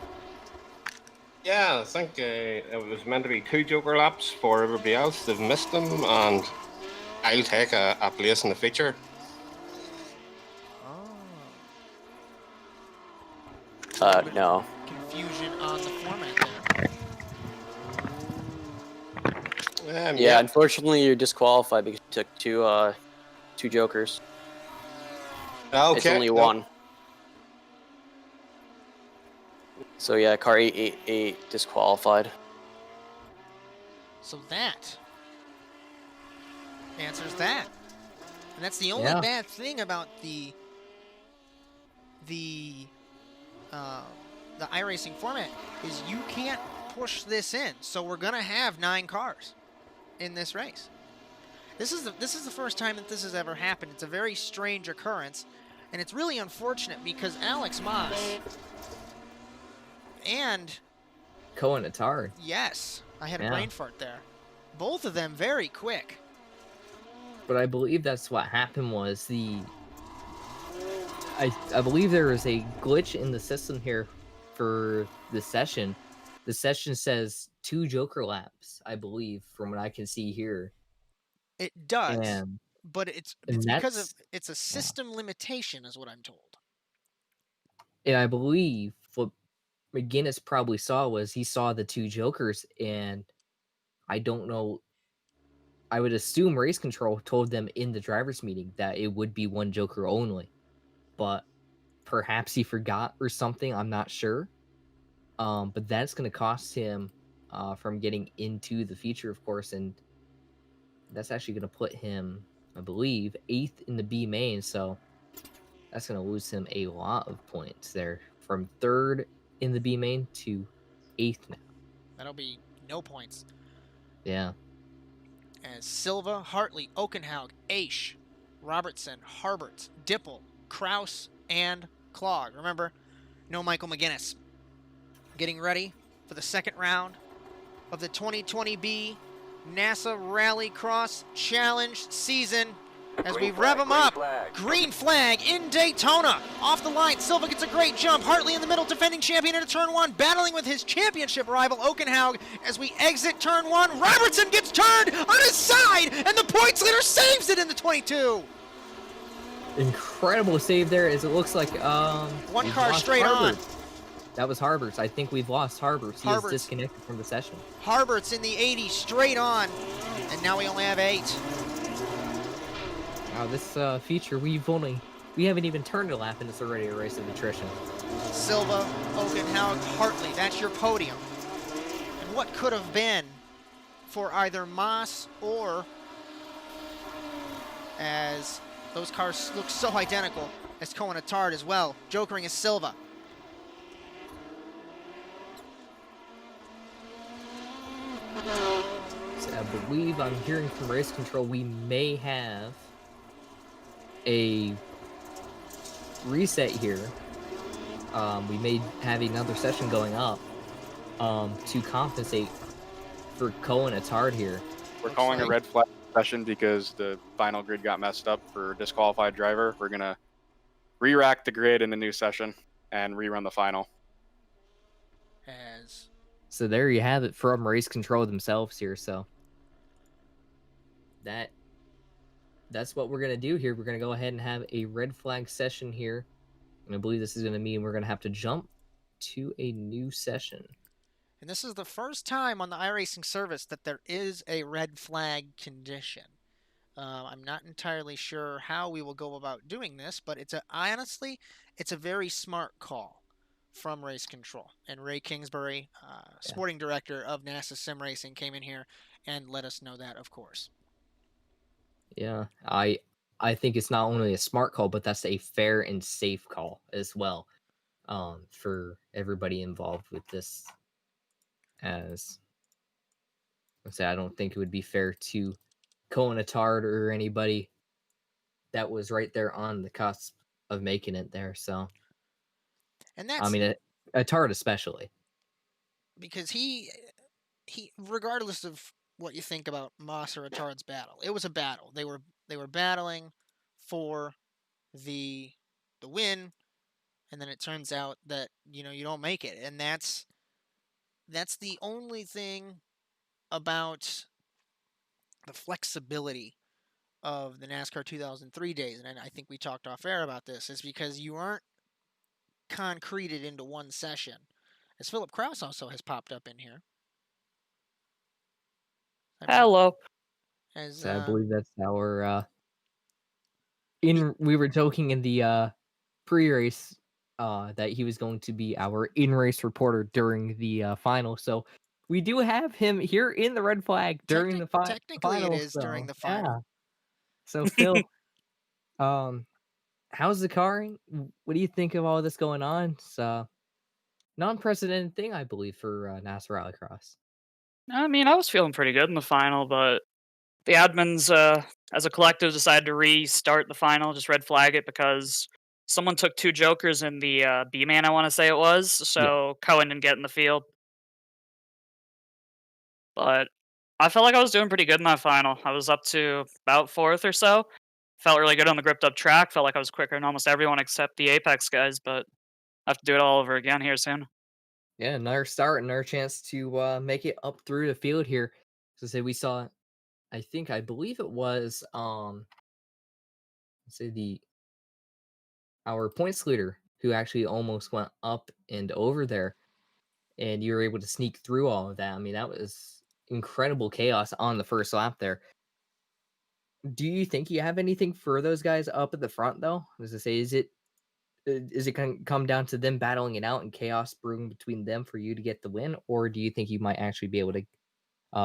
Yeah, I think it was meant to be 2 joker laps for everybody else. They've missed them, and I'll take a place in the feature. No. Confusion on the format there. Yeah, unfortunately you're disqualified because you took two jokers. Okay. It's only one. So yeah, car 888 disqualified. So that answers that. And that's the only bad thing about the iRacing format is you can't push this in. So we're gonna have 9 cars in this race. This is the first time that this has ever happened. It's a very strange occurrence, and it's really unfortunate because Alex Moss and Cohen Atari. Yes, I had a brain fart there. Both of them very quick. But I believe that's what happened was I believe there was a glitch in the system here for the session. The session says 2 joker laps, I believe, from what I can see here. It does, but it's because it's a system limitation, is what I'm told. And I believe what McGuinness probably saw was he saw the 2 jokers, and I don't know. I would assume race control told them in the driver's meeting that it would be 1 joker only, but perhaps he forgot or something. I'm not sure. But that's going to cost him from getting into the feature, of course, and that's actually going to put him, I believe, 8th in the B main. So that's going to lose him a lot of points there, from 3rd in the B main to 8th now. That'll be no points. Yeah. As Silva, Hartley, Okenhaug, Aish, Robertson, Harbert, Dipple, Kraus, and Clog. Remember, no Michael McGuinness. Getting ready for the second round of the 2020B NASA RallyCross Challenge season as we rev them up. Green flag in Daytona. Off the line, Silva gets a great jump. Hartley in the middle, defending champion into turn 1, battling with his championship rival, Okenhaug. As we exit turn 1, Robertson gets turned on his side, and the points leader saves it in the 22. Incredible save there, as it looks like One we've car lost straight Harbert. on. That was Harbert's. I think we've lost Harbert's. He is Harbert's. disconnected from the session. Harbert's in the 80 straight on, and now we only have 8. Wow, this feature, we haven't even turned a lap and it's already a race of attrition. Silva, Okenhaug, Hartley, that's your podium. And what could have been for either Moss or, as those cars look so identical, as Commentators as well, jokering as Silva. So I believe I'm hearing from race control we may have a reset here. We may have another session going up to compensate for Commentators here. We're calling a red flag session because the final grid got messed up for disqualified driver. We're gonna re-rack the grid in the new session and rerun the final. So there you have it from race control themselves here. So that's what we're gonna do here. We're gonna go ahead and have a red flag session here, and I believe this is gonna mean we're gonna have to jump to a new session. And this is the first time on the iRacing service that there is a red flag condition. I'm not entirely sure how we will go about doing this, but honestly, it's a very smart call from Race Control. And Ray Kingsbury, sporting director of NASA Simracing, came in here and let us know that, of course. Yeah, I think it's not only a smart call, but that's a fair and safe call as well, for everybody involved with this. As I say, I don't think it would be fair to Commentators or anybody that was right there on the cusp of making it there. So, And that's, I mean, a Tard especially, because he, regardless of what you think about Moss or Atard's battle, it was a battle. They were battling for the win, and then it turns out that you don't make it, and that's the only thing about the flexibility of the NASCAR 2003 days, and I think we talked off air about this, is because you aren't concreted into one session. As Philip Kraus also has popped up in here. Hello. So I believe that's our we were joking in the pre-race that he was going to be our in-race reporter during the final. So we do have him here in the red flag during the final. Technically, it is during the final. Yeah. So Phil, how's the car? What do you think of all this going on? It's a non-precedented thing, I believe, for NASA RallyCross. I mean, I was feeling pretty good in the final, but the admins, as a collective, decided to restart the final, just red flag it because someone took 2 jokers in the B-man, I want to say it was, so Cohen didn't get in the field. But I felt like I was doing pretty good in that final. I was up to about 4th or so. Felt really good on the gripped up track. Felt like I was quicker than almost everyone except the Apex guys, but I have to do it all over again here soon. Yeah, another start, another chance to make it up through the field here. So say we saw, I believe it was let's say our points leader who actually almost went up and over there, and you were able to sneak through all of that. I mean, that was incredible chaos on the first lap there. Do you think you have anything for those guys up at the front though? As I say, is it going to come down to them battling it out and chaos brewing between them for you to get the win, or do you think you might actually be able to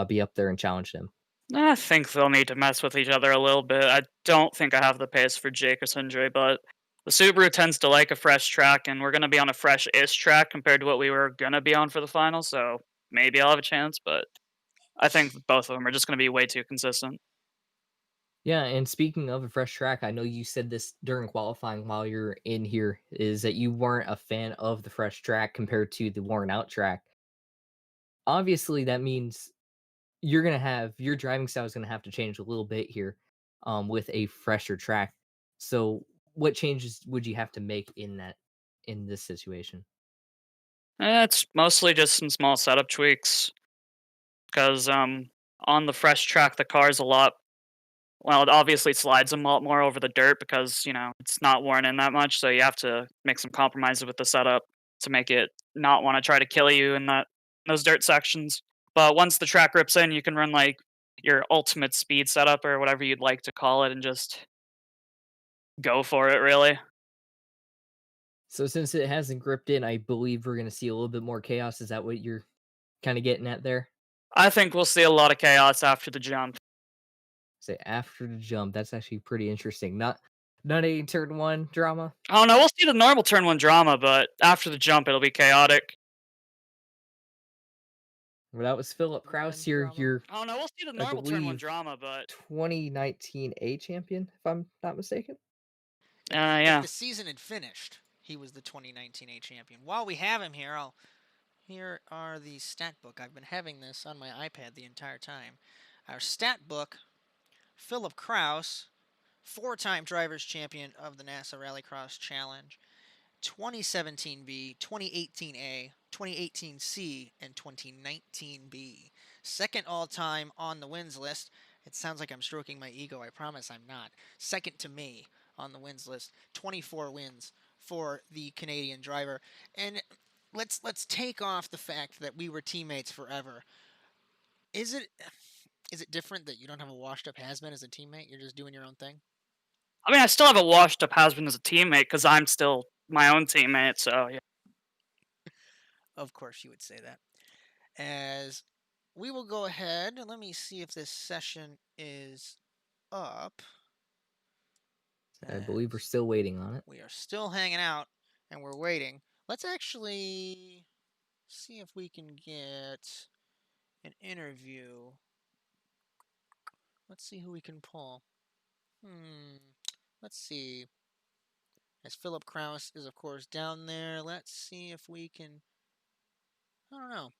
be up there and challenge them? I think they'll need to mess with each other a little bit. I don't think I have the pace for Jake or Sundre, but the Subaru tends to like a fresh track, and we're going to be on a fresh-ish track compared to what we were going to be on for the final, so maybe I'll have a chance, but I think both of them are just going to be way too consistent. Yeah, and speaking of a fresh track, I know you said this during qualifying while you're in here, is that you weren't a fan of the fresh track compared to the worn out track. Obviously, that means you're gonna have your driving style is gonna have to change a little bit here, with a fresher track. So, what changes would you have to make in this situation? It's mostly just some small setup tweaks because on the fresh track the car's a lot. Well, it obviously slides a lot more over the dirt because it's not worn in that much. So you have to make some compromises with the setup to make it not want to try to kill you in those dirt sections. But once the track rips in, you can run like your ultimate speed setup or whatever you'd like to call it, and just go for it. Really, So, since it hasn't gripped in, I believe we're gonna see a little bit more chaos. Is that what you're kind of getting at there? I think we'll see a lot of chaos after the jump. Say after the jump, that's actually pretty interesting. Not a turn one drama. Oh no, we'll see the normal turn one drama, but after the jump, it'll be chaotic. Well, that was Philip Kraus, your Oh no, we'll see the I normal turn one believe drama, but 2019 A champion, if I'm not mistaken. yeah. If the season had finished, he was the 2019 A champion. While we have him here, here are the stat book. I've been having this on my iPad the entire time. Our stat book, Philip Kraus, 4-time Drivers' Champion of the NASA Rallycross Challenge, 2017 B, 2018 A, 2018 C, and 2019 B. Second all-time on the wins list. It sounds like I'm stroking my ego. I promise I'm not. Second to me on the wins list. 24 wins for the Canadian driver. And let's take off the fact that we were teammates forever. Is it different that you don't have a washed-up has-been as a teammate? You're just doing your own thing? I mean, I still have a washed-up has-been as a teammate because I'm still my own teammate. So yeah. Of course you would say that. As we will go ahead and let me see if this session is up. I believe we're still waiting on it. We are still hanging out and we're waiting. Let's actually see if we can get an interview. Let's see who we can pull. Let's see. As Philip Kraus is, of course, down there. Let's see if we can... I don't know.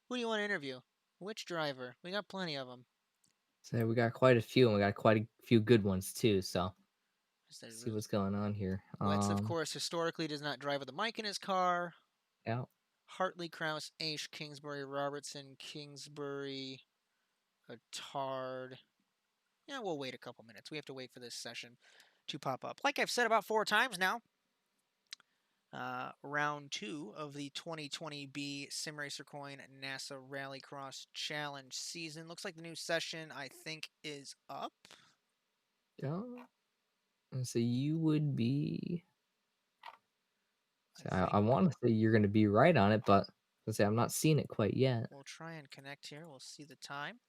Who do you want to interview? Which driver? We got plenty of them. So we got quite a few, and we got quite a few good ones too. So let's see what's going on here. Wetz, of course, historically does not drive with a mic in his car. Yeah. Hartley, Kraus, Aish, Kingsbury, Robertson, Kingsbury, Attard. Yeah, we'll wait a couple minutes. We have to wait for this session to pop up. Like I've said about 4 times now, round 2 of the 2020B Simracer Coin NASA Rallycross Challenge season. Looks like the new session, I think, is up. Yeah. And so you would be... So I want to say you're going to be right on it, but let's say I'm not seeing it quite yet. We'll try and connect here. We'll see the time.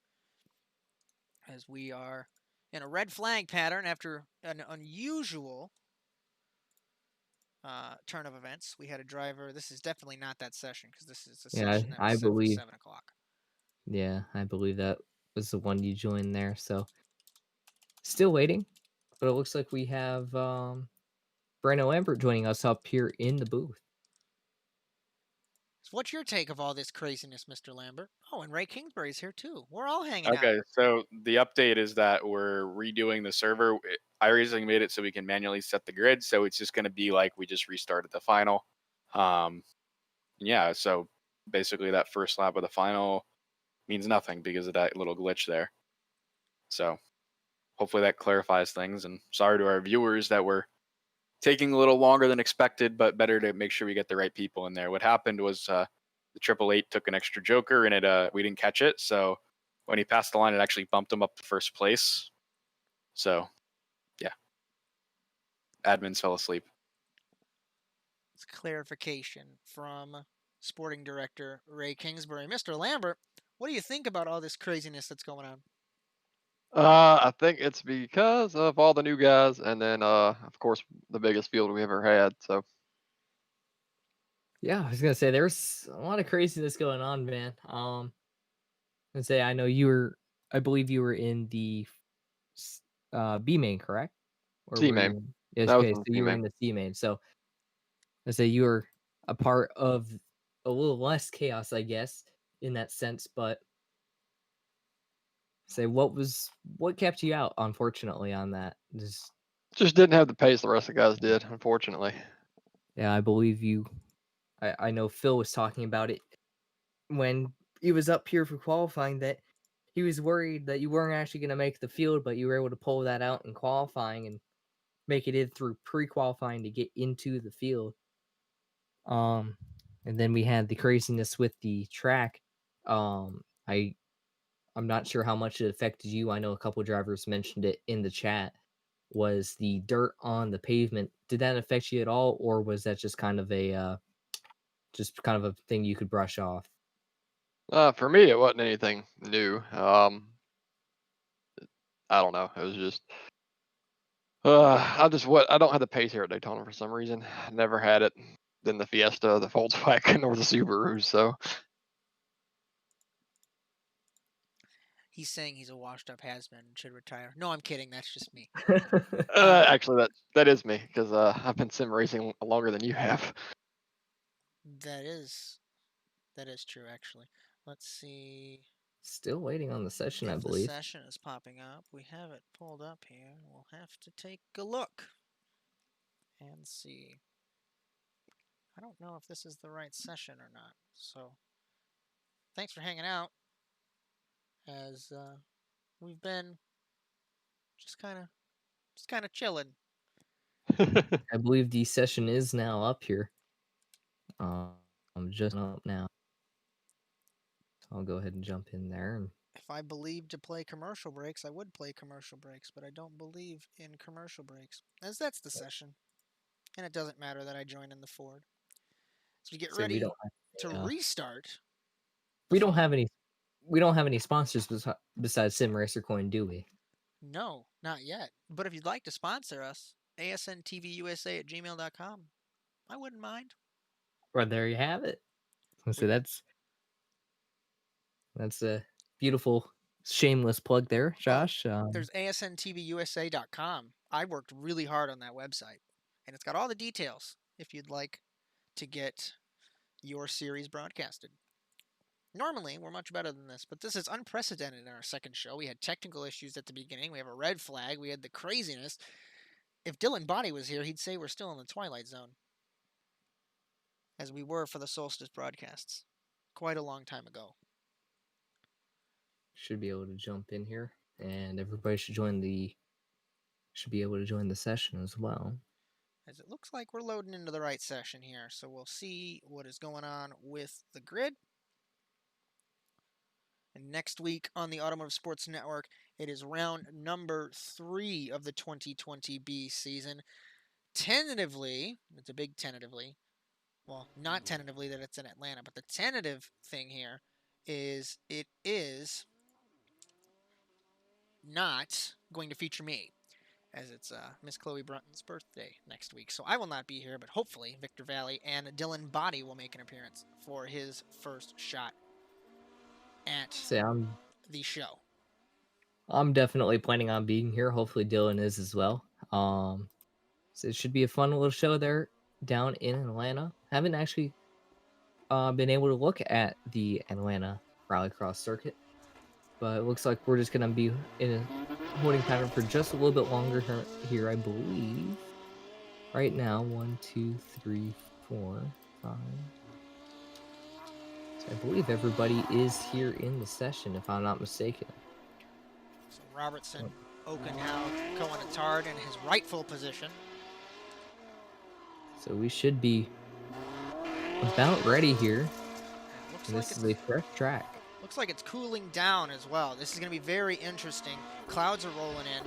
As we are in a red flag pattern after an unusual turn of events. We had a driver. This is definitely not that session because this is a session that was set for 7 o'clock. Yeah, I believe that was the one you joined there. So still waiting, but it looks like we have Breno Lambert joining us up here in the booth. So what's your take of all this craziness, Mr. Lambert? Oh, and Ray Kingsbury's here too. We're all hanging out. Okay, so the update is that we're redoing the server. I recently made it so we can manually set the grid, so it's just going to be like we just restarted the final. Yeah, so basically that first lap of the final means nothing because of that little glitch there. So hopefully that clarifies things, and sorry to our viewers that we're taking a little longer than expected, but better to make sure we get the right people in there. What happened was the 888 took an extra joker and we didn't catch it. So when he passed the line, it actually bumped him up to first place. So yeah, admins fell asleep. It's clarification from sporting director Ray Kingsbury. Mr. Lambert, what do you think about all this craziness that's going on? I think it's because of all the new guys, and then, of course, the biggest field we ever had. So, yeah, I was gonna say there's a lot of craziness going on, man. And say I know I believe you were in the B main, correct? Or C main. Yes, okay, so you were in the C main. So I say you were a part of a little less chaos, I guess, in that sense, but Say, what kept you out, unfortunately, on that? Just didn't have the pace the rest of the guys did, unfortunately. Yeah, I believe you. I know Phil was talking about it when he was up here for qualifying, that he was worried that you weren't actually going to make the field, but you were able to pull that out in qualifying and make it in through pre-qualifying to get into the field. And then we had the craziness with the track. I'm not sure how much it affected you. I know a couple drivers mentioned it in the chat. Was the dirt on the pavement, did that affect you at all, or was that just kind of a thing you could brush off? For me, it wasn't anything new. I don't know. It was just I don't have the pace here at Daytona for some reason. I never had it. Then the Fiesta, the Volkswagen, or the Subaru. So He's saying he's a washed-up has-been and should retire. No, I'm kidding. That's just me. actually, that is me, because I've been sim racing longer than you have. That is true, actually. Let's see. Still waiting on the session, I If the believe. session is popping up, we have it pulled up here. We'll have to take a look and see. I don't know if this is the right session or not. So, thanks for hanging out. As we've been just kind of chilling. I believe the session is now up here. I'm just up now. So I'll go ahead and jump in there. And If I believed to play commercial breaks, I would play commercial breaks, but I don't believe in commercial breaks, as that's the session. And it doesn't matter that I join in the Ford. So you get ready to restart. We don't have any sponsors besides Simracer Coin, do we? No, not yet. But if you'd like to sponsor us, asntvUSA@gmail.com. I wouldn't mind. Well, there you have it. So that's a beautiful, shameless plug there, Josh. There's asntvUSA.com. I worked really hard on that website, and it's got all the details if you'd like to get your series broadcasted. Normally, we're much better than this, but this is unprecedented in our second show. We had technical issues at the beginning. We have a red flag. We had the craziness. If Dylan Body was here, he'd say we're still in the Twilight Zone, as we were for the Solstice broadcasts quite a long time ago. Should be able to jump in here, and everybody should be able to join the session as well. As it looks like we're loading into the right session here, so we'll see what is going on with the grid. And next week on the Automotive Sports Network, it is round number 3 of the 2020B season. Tentatively, it's a big tentatively, well, not tentatively that it's in Atlanta, but the tentative thing here is it is not going to feature me, as it's Miss Chloe Brunton's birthday next week. So I will not be here, but hopefully Victor Vallee and Dylan Body will make an appearance for his first shot at the show. I'm definitely planning on being here. Hopefully Dylan is as well. So it should be a fun little show there down in Atlanta. Haven't actually been able to look at the Atlanta RallyCross circuit, but it looks like we're just going to be in a holding pattern for just a little bit longer here, I believe. Right now, 1, 2, 3, 4, 5. So I believe everybody is here in the session, if I'm not mistaken. So Robertson, Okenhow, Cohen-Attard in his rightful position. So we should be about ready here. And this is a fresh track. Looks like it's cooling down as well. This is going to be very interesting. Clouds are rolling in.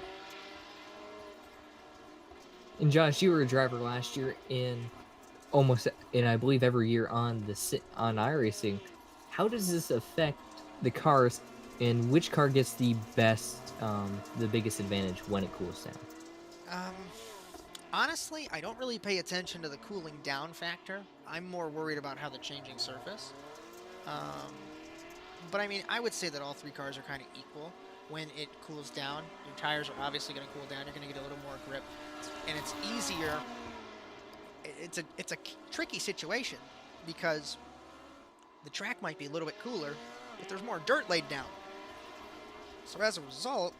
And Josh, you were a driver last year in I believe every year on iRacing. How does this affect the cars, and which car gets the biggest advantage when it cools down? Honestly, I don't really pay attention to the cooling down factor. I'm more worried about how the changing surface. But I mean, I would say that all 3 cars are kind of equal. When it cools down, your tires are obviously going to cool down. You're going to get a little more grip, and it's easier. It's a tricky situation because the track might be a little bit cooler, but there's more dirt laid down. So as a result,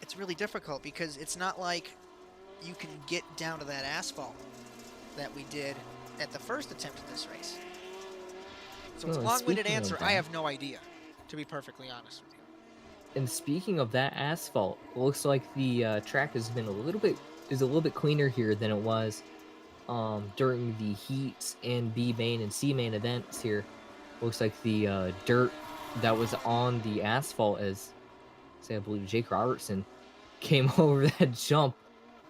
it's really difficult because it's not like you can get down to that asphalt that we did at the first attempt at this race. So it's a long-winded answer. I have no idea, to be perfectly honest with you. And speaking of that asphalt, it looks like the track has been a little bit cleaner here than it was during the heats and B main and C main events here. Looks like the dirt that was on the asphalt, as say I believe Jake Robertson came over that jump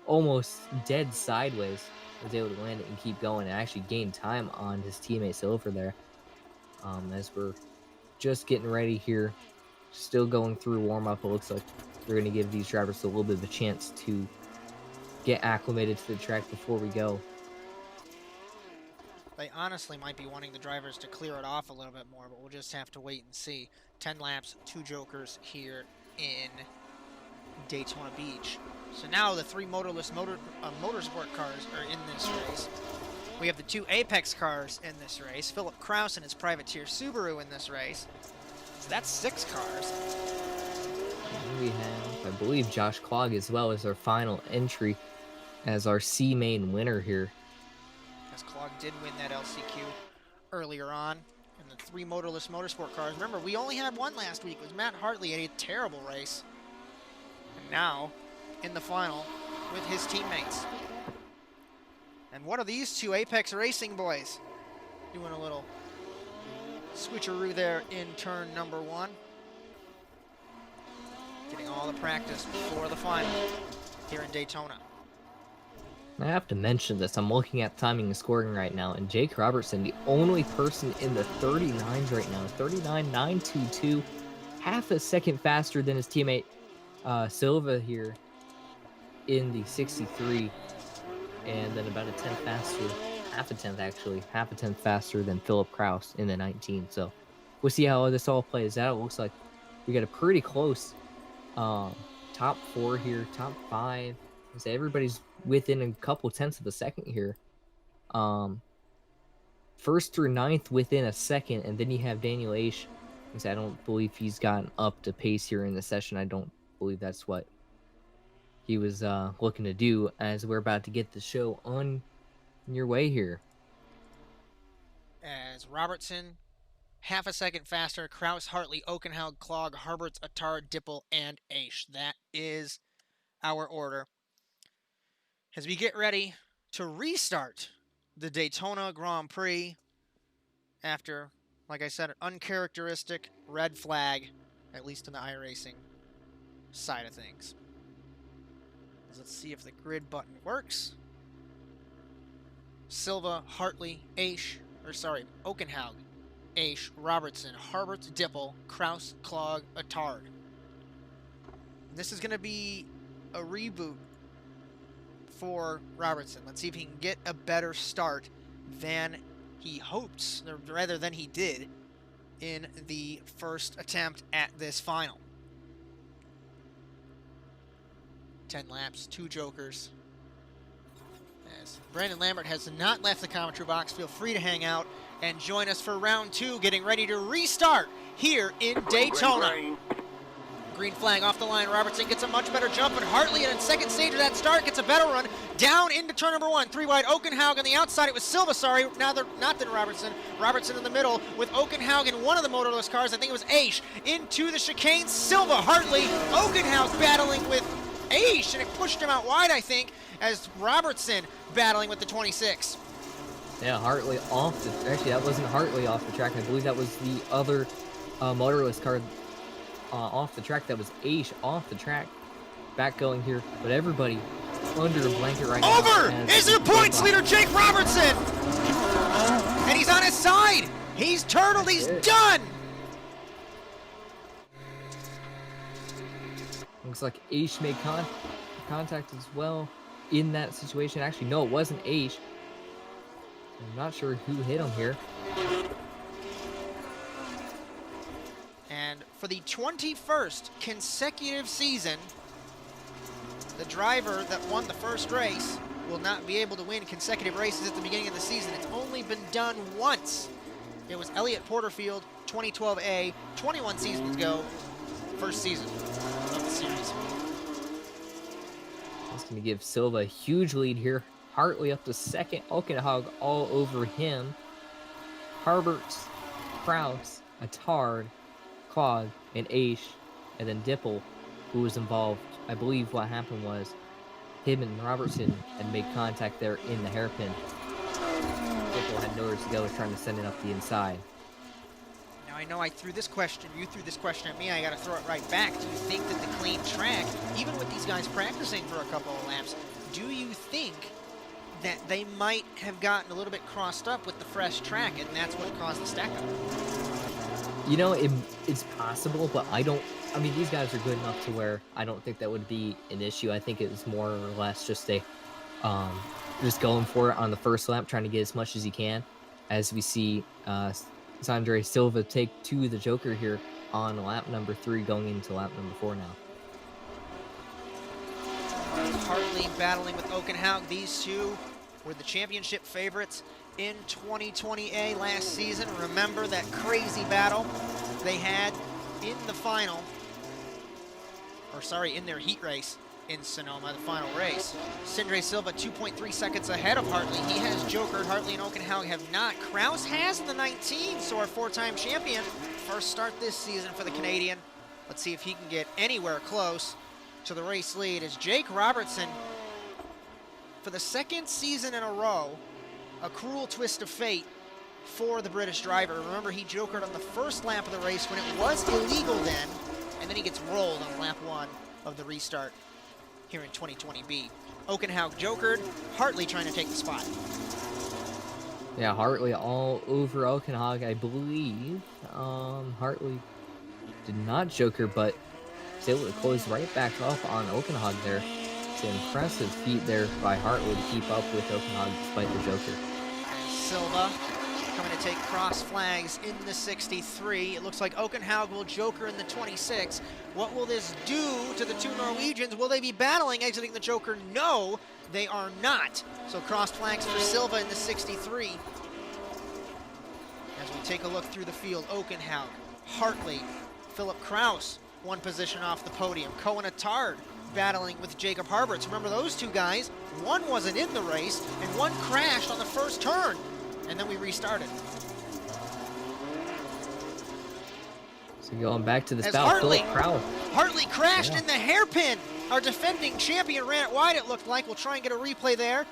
almost dead sideways, was able to land it and keep going and actually gain time on his teammate Silver there. As we're just getting ready here, still going through warm-up, it looks like we're going to give these drivers a little bit of a chance to get acclimated to the track before we go. They honestly might be wanting the drivers to clear it off a little bit more, but we'll just have to wait and see. 10 laps, 2 jokers here in Daytona Beach. So now the 3 motorless motorsport cars are in this race. We have the 2 Apex cars in this race. Philip Kraus and his privateer Subaru in this race. So that's 6 cars. And we have, I believe, Josh Clogg as well as our final entry as our C main winner here. As Clogg did win that LCQ earlier on. And the 3 motorless motorsport cars. Remember, we only had one last week. It was Matt Hartley at a terrible race. And now, in the final, with his teammates. And what are these 2 Apex Racing boys? Doing a little switcheroo there in turn number 1. Getting all the practice before the final here in Daytona. I have to mention this. I'm looking at timing and scoring right now, and Jake Robertson, the only person in the 39s right now, 39.922, half a second faster than his teammate Silva here in the 63, and then about a tenth faster, half a tenth faster than Philip Kraus in the 19. So we'll see how this all plays out. It looks like we got a pretty close top 4 here, top 5. So everybody's within a couple tenths of a second here. First through 9th within a second, and then you have Daniel Aish. I don't believe he's gotten up to pace here in the session. I don't believe that's what he was looking to do, as we're about to get the show on your way here. As Robertson, half a second faster, Kraus, Hartley, Okenhaug, Clogg, Harberts, Attard, Dipple, and Aish. That is our order. As we get ready to restart the Daytona Grand Prix after, like I said, an uncharacteristic red flag, at least in the iRacing side of things. Let's see if the grid button works. Silva, Hartley, Okenhaug, Aish, Robertson, Harberts, Dipple, Kraus, Clogg, Attard. This is going to be a reboot for Robertson. Let's see if he can get a better start than he hopes, or rather than he did in the first attempt at this final. 10 laps, 2 jokers. As Brandon Lambert has not left the commentary box, feel free to hang out and join us for round 2, getting ready to restart here in Daytona. Green flag off the line. Robertson gets a much better jump, and Hartley in second stage of that start gets a better run down into turn number 1. 3 wide, Okenhaug on the outside. It was Silva, not then Robertson. Robertson in the middle with Okenhaug in one of the motorless cars. I think it was Aish into the chicane. Silva, Hartley, Okenhaug battling with Aish, and it pushed him out wide, I think, as Robertson battling with the 26. Yeah, Hartley off the... Actually, that wasn't Hartley off the track. I believe that was the other motorless car off the track. That was Aish off the track. Back going here, but everybody under a blanket right now. Over is the points leader, Jake Robertson! And he's on his side! He's turtled, he's done! Looks like Aish made contact as well in that situation. Actually, no, it wasn't Aish. I'm not sure who hit him here. And for the 21st consecutive season, the driver that won the first race will not be able to win consecutive races at the beginning of the season. It's only been done once. It was Elliott Porterfield, 2012A, 21 seasons ago, first season of the series. That's going to give Silva a huge lead here. Hartley up to second. Okenhog all over him. Harberts, Kraus, Attard, Clog, and Aish, and then Dipple, who was involved. I believe what happened was him and Robertson had made contact there in the hairpin. Dipple had nowhere to go, was trying to send it up the inside. Now, I know I threw this question, you threw this question at me, I got to throw it right back. Do you think that the clean track, even with these guys practicing for a couple of laps, do you think that they might have gotten a little bit crossed up with the fresh track, and that's what caused the stack up? You know, it's possible, but I mean, these guys are good enough to where I don't think that would be an issue. I think it was more or less just just going for it on the first lap, trying to get as much as he can. As we see Sandre Silva take to the Joker here on lap number 3, going into lap number 4 now. Hartley battling with Okenhaug. These two were the championship favorites in 2020A last season. Remember that crazy battle they had in the final, or sorry, in their heat race in Sonoma, the final race. Sindre Silva 2.3 seconds ahead of Hartley. He has jokered. Hartley and Okenhaug have not. Kraus has in the 19, so our 4-time champion. First start this season for the Canadian. Let's see if he can get anywhere close to the race lead as Jake Robertson, for the second season in a row, a cruel twist of fate for the British driver. Remember, he jokered on the first lap of the race when it was illegal then, and then he gets rolled on lap 1 of the restart here in 2020B. Okenhaug jokered, Hartley trying to take the spot. Yeah, Hartley all over Okenhaug, I believe. Hartley did not joker, but was able to close right back up on Okenhaug there. It's an impressive feat there by Hartley to keep up with Okenhaug despite the joker. Silva coming to take cross flags in the 63. It looks like Okenhaug will joker in the 26. What will this do to the two Norwegians? Will they be battling exiting the joker? No, they are not. So cross flags for Silva in the 63. As we take a look through the field, Okenhaug, Hartley, Philip Kraus, one position off the podium. Cohen Attard battling with Jacob Harberts. Remember those two guys, one wasn't in the race and one crashed on the first turn, and then we restarted. So going back to this As battle, Philip Kraus. Hartley crashed in the hairpin. Our defending champion ran it wide, it looked like. We'll try and get a replay there.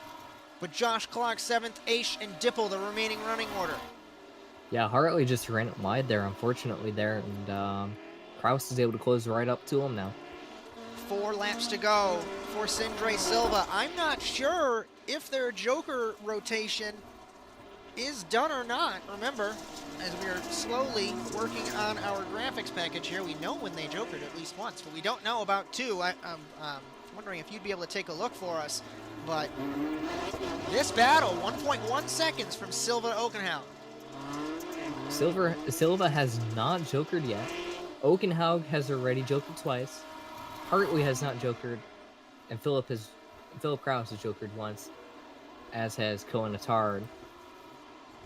But Josh Clark 7th, Aish and Dipple the remaining running order. Yeah, Hartley just ran it wide there, unfortunately there, and Kraus is able to close right up to him now. 4 laps to go for Sindre Silva. I'm not sure if their joker rotation is done or not. Remember, as we are slowly working on our graphics package here, we know when they jokered at least once, but we don't know about 2. I'm wondering if you'd be able to take a look for us. But this battle, 1.1 seconds from Silva to Okenhaug. Silva has not jokered yet. Okenhaug has already jokered twice. Hartley has not jokered, and Philip Kraus has jokered once, as has Cohen Attard.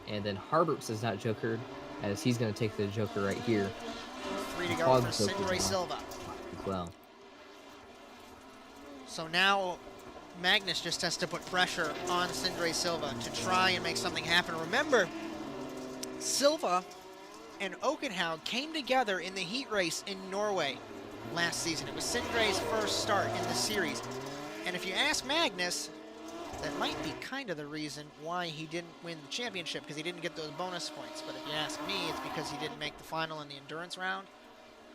And then Harberts has not jokered, as he's going to take the joker right here. 3 to go for Sindre Silva. As well. So now Magnus just has to put pressure on Sindre Silva to try and make something happen. Remember, Silva and Okenhaug came together in the heat race in Norway last season. It was Sindre's first start in the series. And if you ask Magnus, that might be kind of the reason why he didn't win the championship, because he didn't get those bonus points. But if you ask me, it's because he didn't make the final in the endurance round.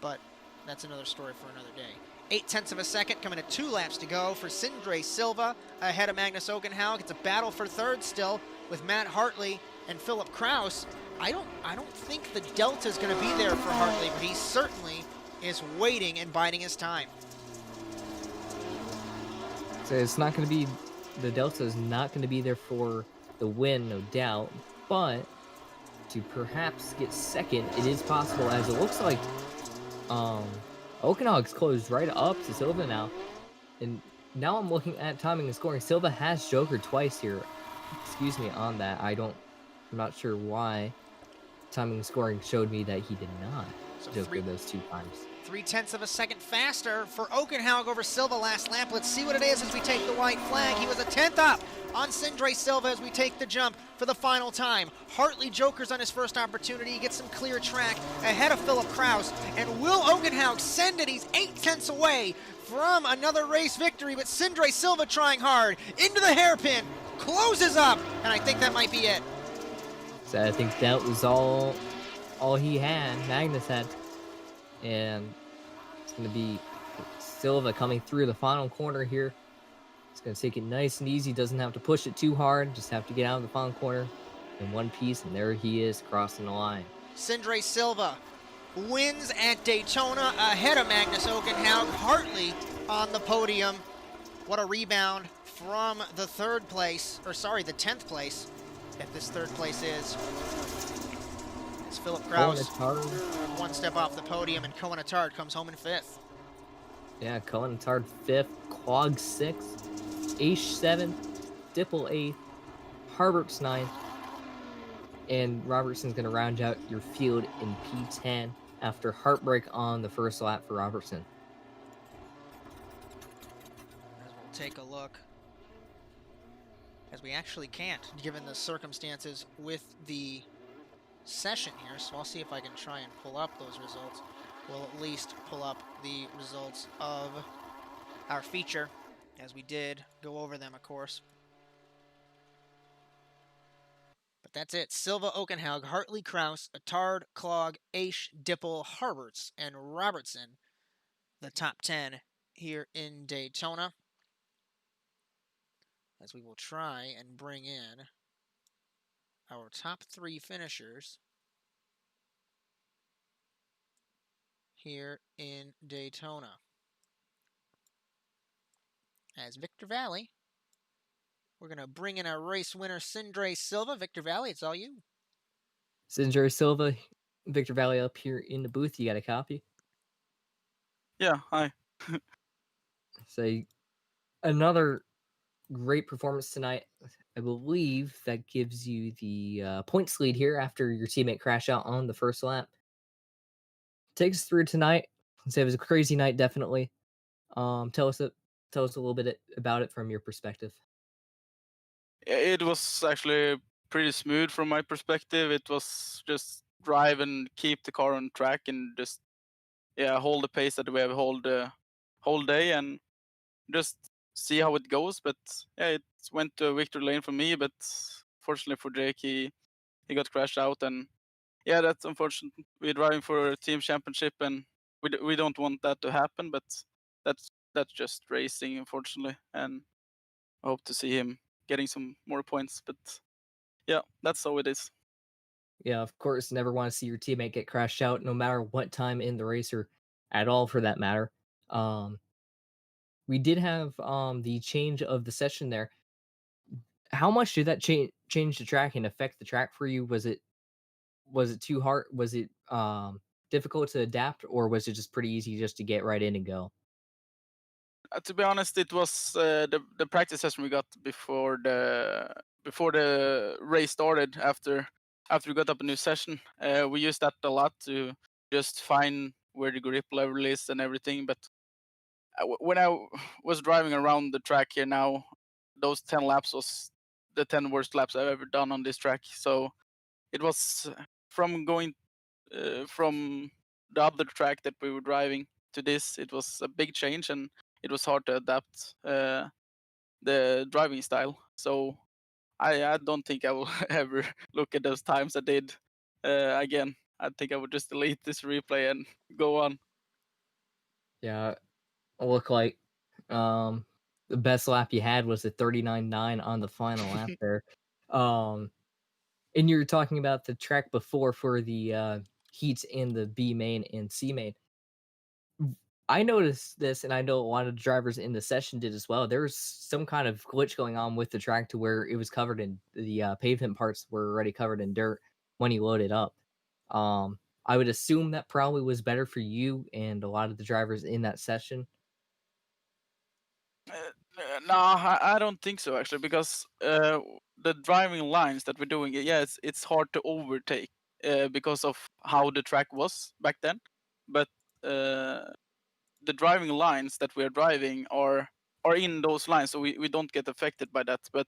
But that's another story for another day. 0.8 of a second, coming to 2 laps to go for Sindre Silva ahead of Magnus Okenhaug. It's a battle for third still with Matt Hartley and Philip Kraus. I don't think the delta is going to be there for Hartley, but he certainly is waiting and biding his time. So it's not going to be, the delta is not going to be there for the win, no doubt, but to perhaps get second, it is possible, as it looks like Okenhaug's closed right up to Silva now. And now I'm looking at timing and scoring. Silva has jokered twice here. Excuse me on that. I'm not sure why. timing and scoring showed me that he did not So joker those 2 times. 0.3 of a second faster for Okenhaug over Silva last lap. Let's see what it is as we take the white flag. He was a 10th up on Sindre Silva as we take the jump for the final time. Hartley jokers on his first opportunity, gets some clear track ahead of Philip Kraus. And will Okenhaug send it? He's 0.8 away from another race victory, but Sindre Silva trying hard into the hairpin, closes up, and I think that might be it. So I think that was all he had, Magnus had. And it's going to be Silva coming through the final corner here. It's going to take it nice and easy. Doesn't have to push it too hard. Just have to get out of the final corner in one piece. And there he is crossing the line. Sindre Silva wins at Daytona ahead of Magnus Okenhaug. Hartley on the podium. What a rebound from the 10th place. If this 3rd place is. It's Philip Kraus, one step off the podium, and Commentators comes home in 5th. Yeah, Commentators 5th, Clog 6th, Aish 7th, Dipple 8th, Harbert's 9th, and Robertson's going to round out your field in P10 after heartbreak on the first lap for Robertson. As we'll take a look, as we actually can't, given the circumstances with the session here, so I'll see if I can try and pull up those results. We'll at least pull up the results of our feature, as we did go over them, of course. But that's it. Silva, Okenhaug, Hartley, Kraus, Attard, Clog, Aish, Dipple, Harberts, and Robertson, the top 10 here in Daytona. As we will try and bring in our top 3 finishers here in Daytona. As Victor Vallee, we're going to bring in our race winner, Sindre Silva. Victor Vallee, it's all you. Sindre Silva, Victor Vallee up here in the booth. You got a copy? Yeah, hi. So another great performance tonight. I believe that gives you the points lead here after your teammate crashed out on the first lap. Take us through tonight. So it was a crazy night, definitely. Tell us a little bit about it from your perspective. It was actually pretty smooth from my perspective. It was just drive and keep the car on track and just hold the pace that we have hold the whole day and just see how it goes. But it went to victory lane for me, but fortunately for Jake, he got crashed out, and that's unfortunate. We're driving for a team championship, and we don't want that to happen. But that's just racing, unfortunately, and I hope to see him getting some more points. But that's how it is. Yeah, of course, never want to see your teammate get crashed out, no matter what time in the race or at all for that matter. We did have the change of the session there. How much did that change the track and affect the track for you? Was it too hard? Was it difficult to adapt, or was it just pretty easy just to get right in and go? To be honest, it was the practice session we got before the race started. After we got up a new session, we used that a lot to just find where the grip level is and everything. But when I was driving around the track here now, those 10 laps was the 10 worst laps I've ever done on this track. So it was from going from the other track that we were driving to this, it was a big change, and it was hard to adapt the driving style. So I don't think I will ever look at those times I did again. I think I would just delete this replay and go on. Yeah, it looked like the best lap you had was a 39.9 on the final lap there. And you were talking about the track before for the heats in the B main and C main. I noticed this, and I know a lot of drivers in the session did as well. There was some kind of glitch going on with the track to where it was covered in the pavement parts were already covered in dirt when you loaded up. I would assume that probably was better for you and a lot of the drivers in that session. No, I don't think so actually, because the driving lines that we're doing, it's hard to overtake because of how the track was back then. But the driving lines that we're driving are in those lines, so we don't get affected by that. But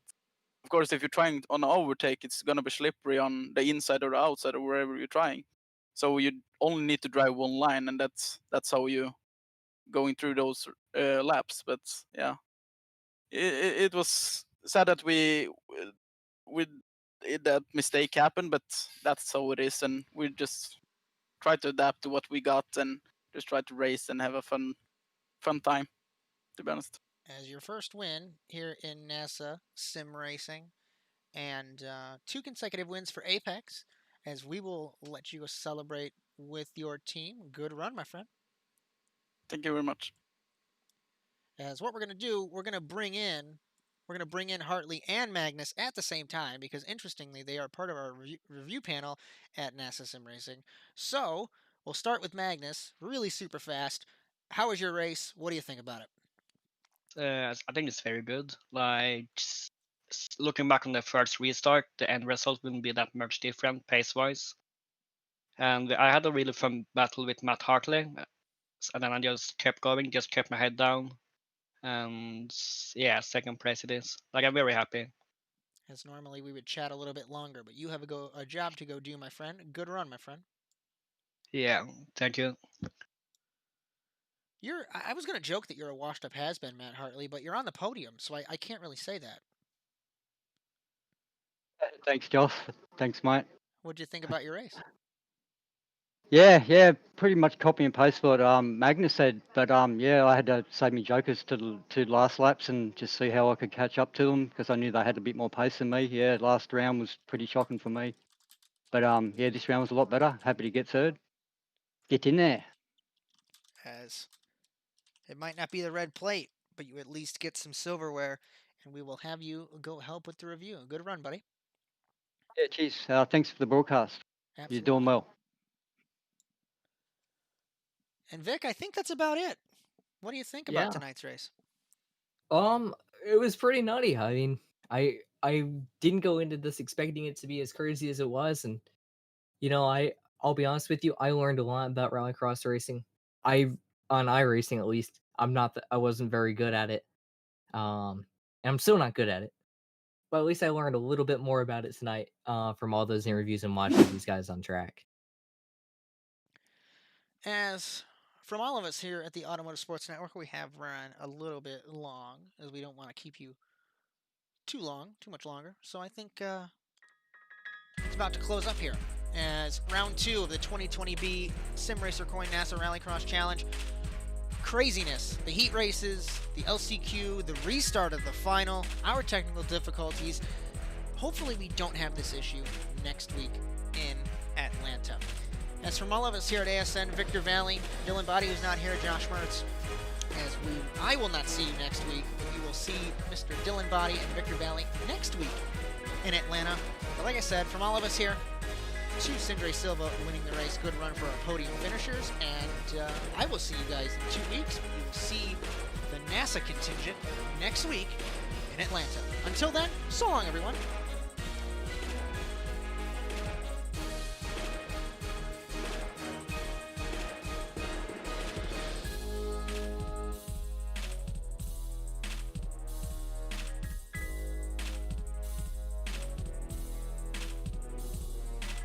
of course, if you're trying on an overtake, it's gonna be slippery on the inside or the outside or wherever you're trying. So you only need to drive one line, and that's how you going through those laps. But yeah, it was sad that that mistake happened, but that's how it is, and we just try to adapt to what we got and just try to race and have a fun time, to be honest. As your first win here in NASA Sim Racing, and 2 consecutive wins for Apex, as we will let you go celebrate with your team. Good run, my friend. Thank you very much. As what we're going to do, we're going to bring in Hartley and Magnus at the same time, because interestingly, they are part of our review panel at NASA Sim Racing. So we'll start with Magnus, really super fast. How was your race? What do you think about it? I think it's very good. Like, looking back on the first restart, the end result wouldn't be that much different pace-wise. And I had a really fun battle with Matt Hartley, and then I just kept going, just kept my head down. And yeah, second place it is. Like, I'm very happy. As normally we would chat a little bit longer, but you have a job to go do, my friend. Good run, my friend. Yeah, thank you. I was going to joke that you're a washed-up has-been, Matt Hartley, but you're on the podium, so I can't really say that. Thanks, Josh. Thanks, mate. What'd you think about your race? Yeah, pretty much copy and paste what Magnus said. But yeah, I had to save me jokers to the last laps and just see how I could catch up to them, because I knew they had a bit more pace than me. Yeah, last round was pretty shocking for me. But yeah, this round was a lot better. Happy to get third. Get in there. As it might not be the red plate, but you at least get some silverware, and we will have you go help with the review. Good run, buddy. Yeah, cheers. Thanks for the broadcast. Absolutely. You're doing well. And Vic, I think that's about it. What do you think about tonight's race? It was pretty nutty. I mean, I didn't go into this expecting it to be as crazy as it was, and you know, I'll be honest with you, I learned a lot about rallycross racing. On iRacing at least, I wasn't very good at it. And I'm still not good at it. But at least I learned a little bit more about it tonight from all those interviews and watching these guys on track. As from all of us here at the Automotive Sports Network, we have run a little bit long, as we don't want to keep you too much longer. So I think it's about to close up here as round 2 of the 2020B Simracer Coin NASA Rallycross Challenge. Craziness, the heat races, the LCQ, the restart of the final, our technical difficulties. Hopefully we don't have this issue next week in Atlanta. As from all of us here at ASN, Victor Vallee, Dylan Body, who's not here, Josh Mertz, I will not see you next week, but you will see Mr. Dylan Body and Victor Vallee next week in Atlanta. But like I said, from all of us here, to Sindre Silva winning the race, good run for our podium finishers, and I will see you guys in 2 weeks. We will see the NASA contingent next week in Atlanta. Until then, so long, everyone.